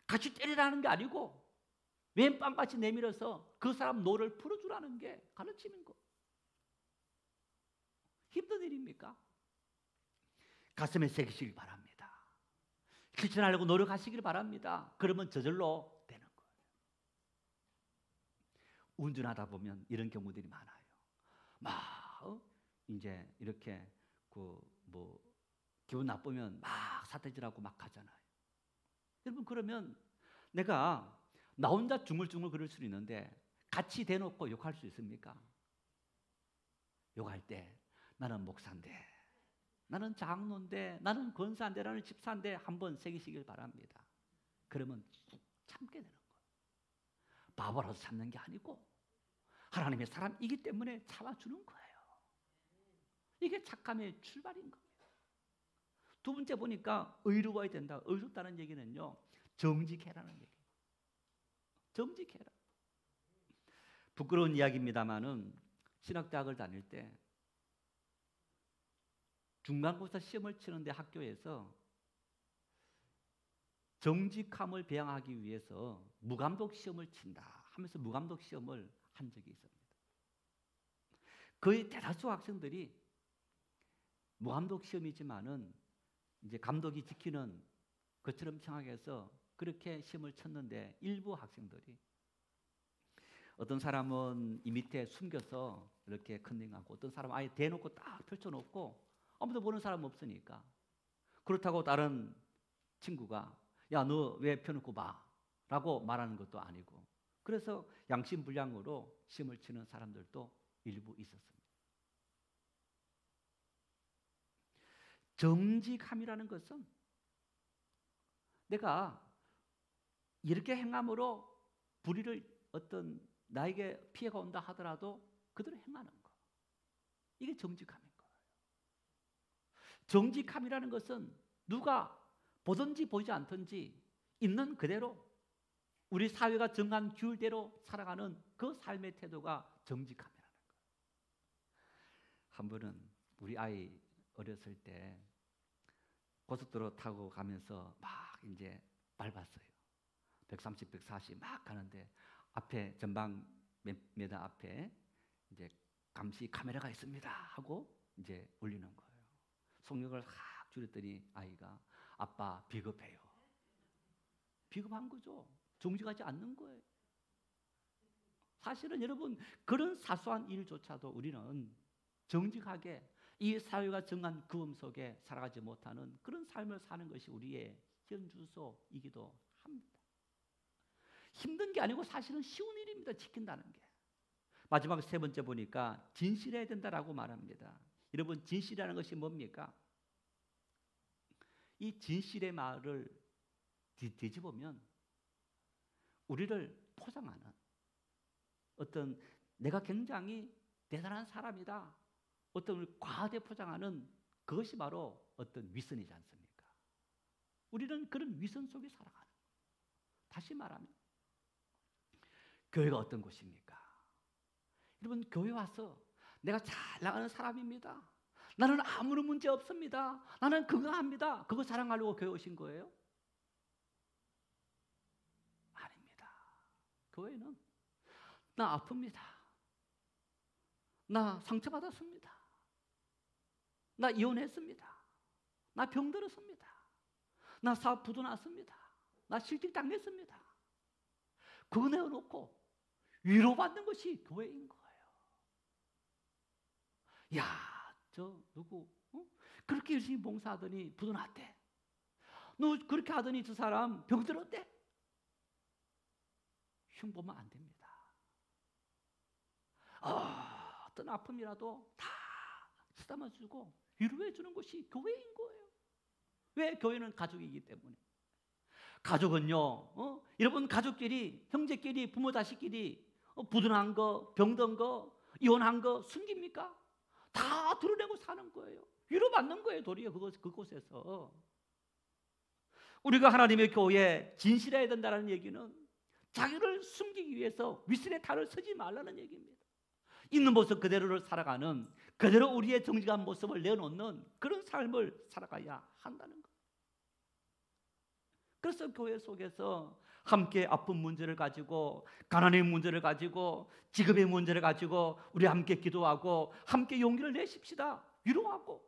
S3: 같이 때리라는 게 아니고 왼밤같이 내밀어서 그 사람 노를 풀어주라는 게 가르침인 거. 힘든 일입니까? 가슴에 새기시길 바랍니다. 실천하려고 노력하시길 바랍니다. 그러면 저절로 되는 거예요. 운전하다 보면 이런 경우들이 많아요. 이제 이렇게 기분 나쁘면 막 사태질하고 막 하잖아요. 여러분, 그러면 내가 나 혼자 중얼중얼 그럴 수는 있는데 같이 대놓고 욕할 수 있습니까? 욕할 때 나는 목사인데, 나는 장로인데, 나는 권사인데, 나는 집사인데 한번 새기시길 바랍니다. 그러면 참게 되는 거예요. 바보라서 참는 게 아니고 하나님의 사람이기 때문에 참아주는 거예요. 이게 착함의 출발인 겁니다. 두 번째 보니까 의로워야 된다. 의롭다는 얘기는요, 정직해라는 얘기예요. 정직해라. 부끄러운 이야기입니다만은 신학대학을 다닐 때 중간고사 시험을 치는데 학교에서 정직함을 배양하기 위해서 무감독 시험을 친다 하면서 무감독 시험을 한 적이 있습니다. 거의 대다수 학생들이 무감독 시험이지만은 이제 감독이 지키는 것처럼 생각해서 그렇게 시험을 쳤는데, 일부 학생들이, 어떤 사람은 이 밑에 숨겨서 이렇게 컨닝하고, 어떤 사람은 아예 대놓고 딱 펼쳐놓고 아무도 보는 사람 없으니까, 그렇다고 다른 친구가 야, 너 왜 펴놓고 봐? 라고 말하는 것도 아니고, 그래서 양심불량으로 시험을 치는 사람들도 일부 있었습니다. 정직함이라는 것은 내가 이렇게 행함으로 불의를 어떤 나에게 피해가 온다 하더라도 그대로 행하는 거, 이게 정직함인 거예요. 정직함이라는 것은 누가 보든지 보지 않든지 있는 그대로 우리 사회가 정한 규율대로 살아가는 그 삶의 태도가 정직함이라는 거예요. 한 번은 우리 아이 어렸을 때 고속도로 타고 가면서 막 이제 밟았어요. 130, 140 막 가는데 앞에 전방 몇 미터 앞에 이제 감시 카메라가 있습니다 하고 이제 올리는 거예요. 속력을 확 줄였더니 아이가 아빠 비겁해요. 비겁한 거죠. 정직하지 않는 거예요. 사실은 여러분, 그런 사소한 일조차도 우리는 정직하게 이 사회가 정한 그음 속에 살아가지 못하는 그런 삶을 사는 것이 우리의 현주소이기도 합니다. 힘든 게 아니고 사실은 쉬운 일입니다. 지킨다는 게. 마지막 세 번째 보니까 진실해야 된다라고 말합니다. 여러분, 진실이라는 것이 뭡니까? 이 진실의 말을 뒤집으면 우리를 포장하는 어떤 내가 굉장히 대단한 사람이다, 어떤 과대 포장하는 그것이 바로 어떤 위선이지 않습니까? 우리는 그런 위선 속에 살아가는 거예요. 다시 말하면 교회가 어떤 곳입니까? 여러분, 교회 와서 내가 잘 나가는 사람입니다, 나는 아무런 문제 없습니다, 나는 그거 합니다, 그거 자랑하려고 교회 오신 거예요? 아닙니다. 교회는 나 아픕니다, 나 상처받았습니다, 나 이혼했습니다, 나 병들었습니다, 나 사업 부도났습니다, 나 실직 당했습니다, 그거 내어놓고 위로받는 것이 교회인 거예요. 야, 저 누구 그렇게 열심히 봉사하더니 부도났대, 너 그렇게 하더니 저 사람 병들었대, 흉보면 안 됩니다. 어떤 아픔이라도 다 쓰다마주고 위로해 주는 것이 교회인 거예요. 왜? 교회는 가족이기 때문에. 가족은요, 여러분, 가족끼리, 형제끼리, 부모 자식끼리 부도난 거, 병든 거, 이혼한 거 숨깁니까? 다 드러내고 사는 거예요. 위로받는 거예요, 도리어 그곳에서. 우리가 하나님의 교회에 진실해야 된다는 얘기는 자기를 숨기기 위해서 위선의 탈을 쓰지 말라는 얘기입니다. 있는 모습 그대로를 살아가는, 그대로 우리의 정직한 모습을 내놓는 그런 삶을 살아가야 한다는 거예요. 그래서 교회 속에서 함께 아픈 문제를 가지고, 가난의 문제를 가지고, 직업의 문제를 가지고 우리 함께 기도하고 함께 용기를 내십시다. 위로하고.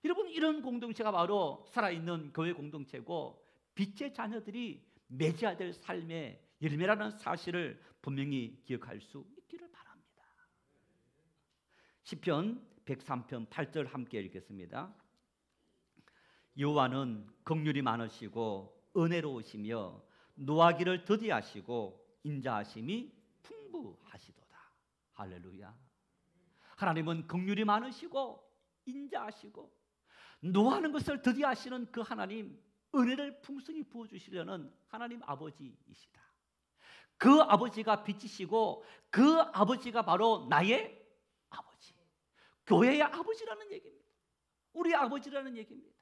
S3: 여러분, 이런 공동체가 바로 살아있는 교회 공동체고 빛의 자녀들이 맺어야 될 삶의 열매라는 사실을 분명히 기억할 수 있기를 바랍니다. 시편 103편 8절 함께 읽겠습니다. 여호와는 긍휼이 많으시고 은혜로우시며 노하기를 더디하시고 인자하심이 풍부하시도다. 할렐루야. 하나님은 긍휼이 많으시고 인자하시고 노하는 것을 더디하시는 그 하나님, 은혜를 풍성히 부어주시려는 하나님 아버지이시다. 그 아버지가 빛이시고 그 아버지가 바로 나의 아버지, 교회의 아버지라는 얘기입니다. 우리 아버지라는 얘기입니다.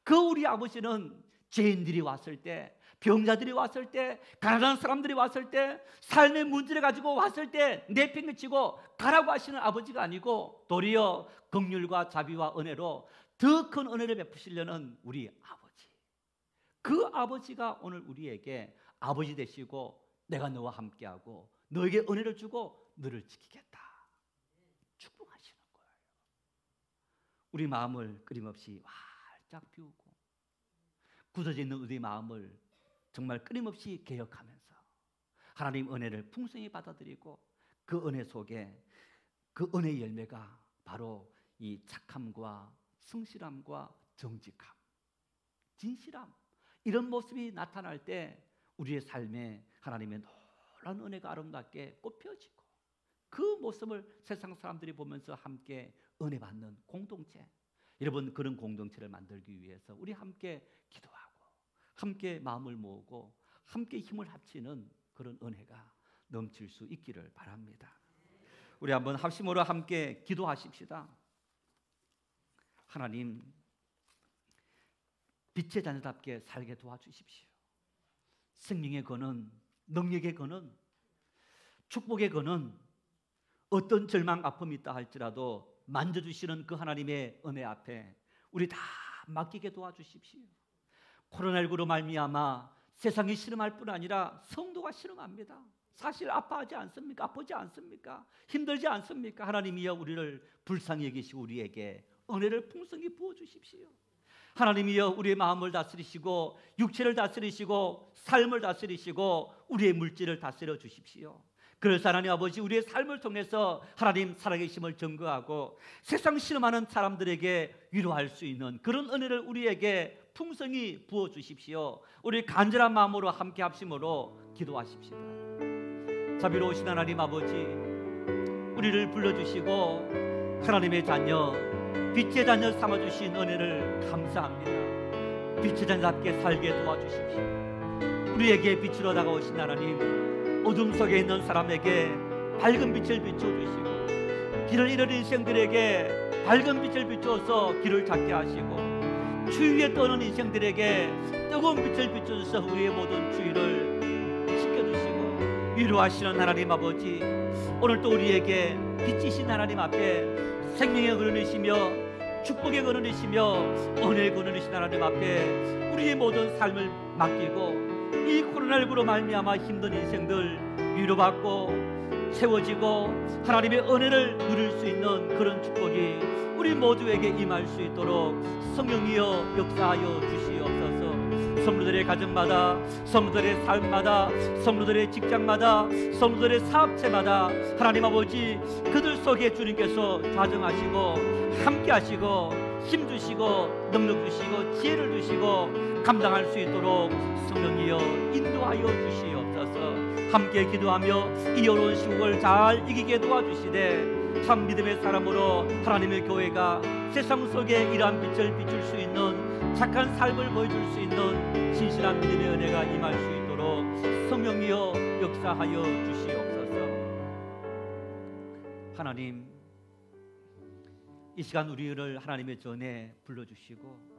S3: 그 우리 아버지는 죄인들이 왔을 때, 병자들이 왔을 때, 가난한 사람들이 왔을 때, 삶의 문제를 가지고 왔을 때 내팽개치고 가라고 하시는 아버지가 아니고 도리어 긍휼과 자비와 은혜로 더 큰 은혜를 베푸시려는 우리 아버지, 그 아버지가 오늘 우리에게 아버지 되시고 내가 너와 함께하고 너에게 은혜를 주고 너를 지키겠다 축복하시는 거예요. 우리 마음을 끊임없이 활짝 비우고 굳어져 있는 우리 마음을 정말 끊임없이 개혁하면서 하나님 은혜를 풍성히 받아들이고 그 은혜 속에 그 은혜의 열매가 바로 이 착함과 성실함과 정직함, 진실함, 이런 모습이 나타날 때 우리의 삶에 하나님의 놀라운 은혜가 아름답게 꽃피어지고 그 모습을 세상 사람들이 보면서 함께 은혜 받는 공동체, 여러분, 그런 공동체를 만들기 위해서 우리 함께 기도하고 함께 마음을 모으고 함께 힘을 합치는 그런 은혜가 넘칠 수 있기를 바랍니다. 우리 한번 합심으로 함께 기도하십시다. 하나님, 빛의 자녀답게 살게 도와주십시오. 생명의 근원, 능력의 근원, 축복의 근원, 어떤 절망, 아픔이 있다 할지라도 만져주시는 그 하나님의 은혜 앞에 우리 다 맡기게 도와주십시오. 코로나19로 말미암아 세상이 실험할 뿐 아니라 성도가 실험합니다. 사실 아파하지 않습니까? 아프지 않습니까? 힘들지 않습니까? 하나님이여 우리를 불쌍히 여기시고 우리에게 은혜를 풍성히 부어주십시오. 하나님이여 우리의 마음을 다스리시고 육체를 다스리시고 삶을 다스리시고 우리의 물질을 다스려 주십시오. 그래서 하나님 아버지 우리의 삶을 통해서 하나님 살아계심을 증거하고 세상 실험하는 사람들에게 위로할 수 있는 그런 은혜를 우리에게 풍성히 부어주십시오. 우리 간절한 마음으로 함께 합심으로 기도하십시다. 자비로우신 하나님 아버지, 우리를 불러주시고 하나님의 자녀, 빛의 자녀 삼아주신 은혜를 감사합니다. 빛의 자녀답게 살게 도와주십시오. 우리에게 빛으로 다가오신 하나님, 어둠 속에 있는 사람에게 밝은 빛을 비춰주시고 길을 잃은 인생들에게 밝은 빛을 비추어서 길을 찾게 하시고 추위에 떠는 인생들에게 뜨거운 빛을 비춰주셔서 우리의 모든 추위를 씻겨주시고 위로하시는 하나님 아버지, 오늘 또 우리에게 빛이신 하나님 앞에 생명의 근원이시며 축복의 근원이시며 은혜의 근원이신 하나님 앞에 우리의 모든 삶을 맡기고 이 코로나19로 말미암아 힘든 인생들 위로받고 세워지고 하나님의 은혜를 누릴 수 있는 그런 축복이 우리 모두에게 임할 수 있도록 성령이여 역사하여 주시옵소서. 성도들의 가정마다, 성도들의 삶마다, 성도들의 직장마다, 성도들의 사업체마다 하나님 아버지 그들 속에 주님께서 좌정하시고 함께하시고 힘주시고 능력 주시고 지혜를 주시고 감당할 수 있도록 성령이여 인도하여 주시옵소서. 함께 기도하며 이 어려운 시국을 잘 이기게 도와주시되 참 믿음의 사람으로 하나님의 교회가 세상 속에 이러한 빛을 비출 수 있는 착한 삶을 보여줄 수 있는 신실한 믿음의 은혜가 임할 수 있도록 성령이여 역사하여 주시옵소서. 하나님, 이 시간 우리를 하나님의 전에 불러주시고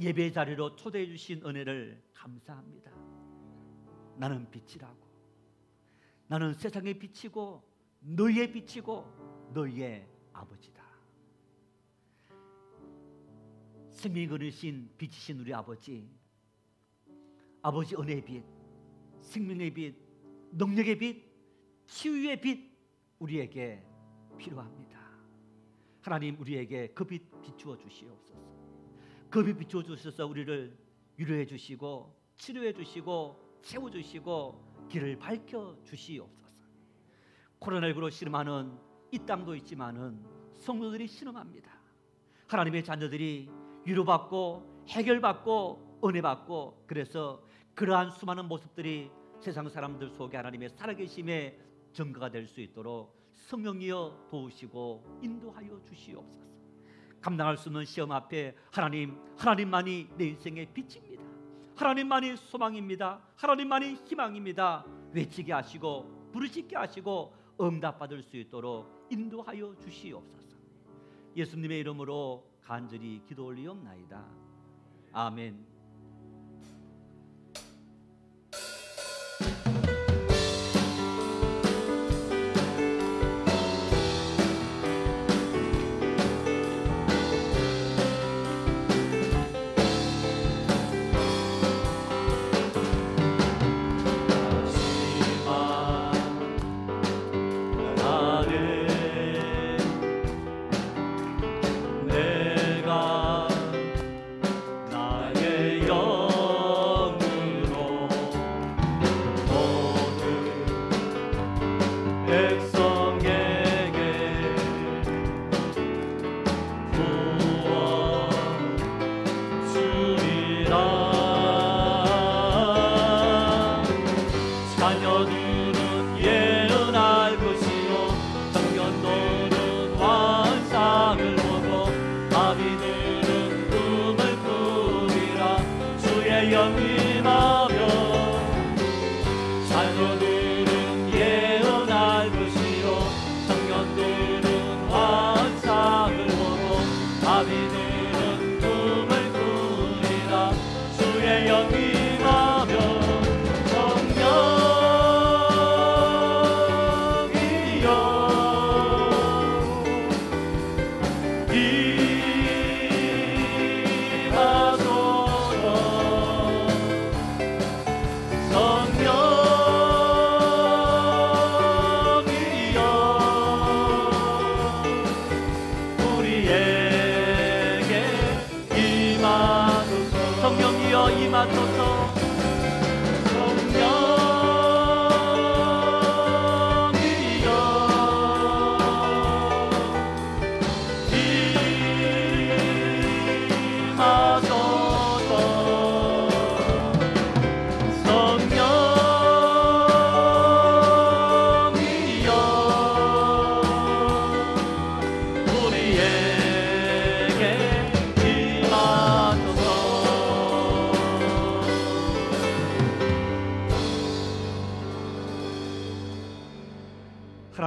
S3: 예배 자리로 초대해 주신 은혜를 감사합니다. 나는 빛이라고, 나는 세상의 빛이고 너희의 빛이고 너희의 아버지다. 생명이 그르신 빛이신 우리 아버지, 아버지 은혜의 빛, 생명의 빛, 능력의 빛, 치유의 빛 우리에게 필요합니다. 하나님 우리에게 그 빛 비추어 주시옵소서. 그 빛 비추어 주셔서 우리를 위로해 주시고 치료해 주시고 채워 주시고 길을 밝혀 주시옵소서. 코로나19로 씨름하는 이 땅도 있지만은 성도들이 씨름합니다. 하나님의 자녀들이 위로받고 해결받고 은혜받고, 그래서 그러한 수많은 모습들이 세상 사람들 속에 하나님의 살아계심의 증거가 될 수 있도록 성령이여 도우시고 인도하여 주시옵소서. 감당할 수 없는 시험 앞에 하나님만이 내 인생의 빛입니다. 하나님만이 소망입니다. 하나님만이 희망입니다. 외치게 하시고 부르짖게 하시고 응답받을 수 있도록 인도하여 주시옵소서. 예수님의 이름으로 간절히 기도 올리옵나이다. 아멘. 임하소서.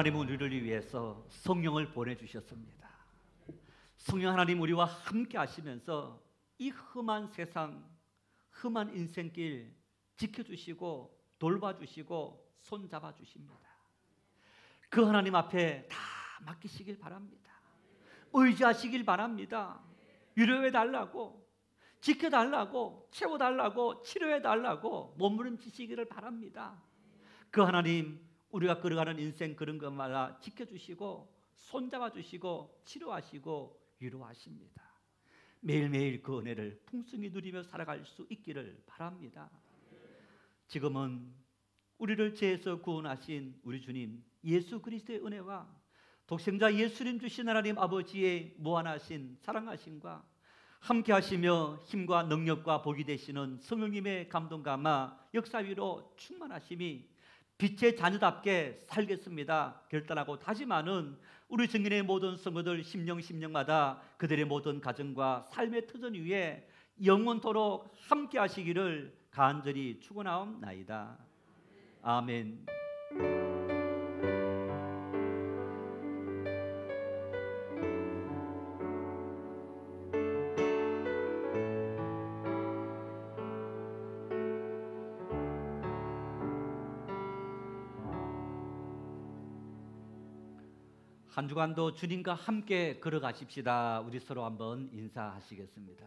S3: 하나님은 우리를 위해서 성령을 보내주셨습니다. 성령 하나님 우리와 함께 하시면서 이 험한 세상, 험한 인생길 지켜주시고 돌봐주시고 손잡아 주십니다. 그 하나님 앞에 다 맡기시길 바랍니다. 의지하시길 바랍니다. 위로해달라고, 지켜달라고, 채워달라고, 치료해달라고 몸부림치시기를 바랍니다. 그 하나님 우리가 걸어가는 인생 그런 것마다 지켜주시고 손잡아주시고 치료하시고 위로하십니다. 매일매일 그 은혜를 풍성히 누리며 살아갈 수 있기를 바랍니다. 지금은 우리를 죄에서 구원하신 우리 주님 예수 그리스도의 은혜와 독생자 예수님 주신 하나님 아버지의 무한하신 사랑하심과 함께 하시며 힘과 능력과 복이 되시는 성령님의 감동 감화 역사 위로 충만하심이 빛의 자녀답게 살겠습니다 결단하고 다짐하는 우리 증인의 모든 성도들 심령마다 그들의 모든 가정과 삶의 터전 위에 영원토록 함께 하시기를 간절히 축원하옵나이다. 아멘. 한 주간도 주님과 함께 걸어가십시다. 우리 서로 한번 인사하시겠습니다.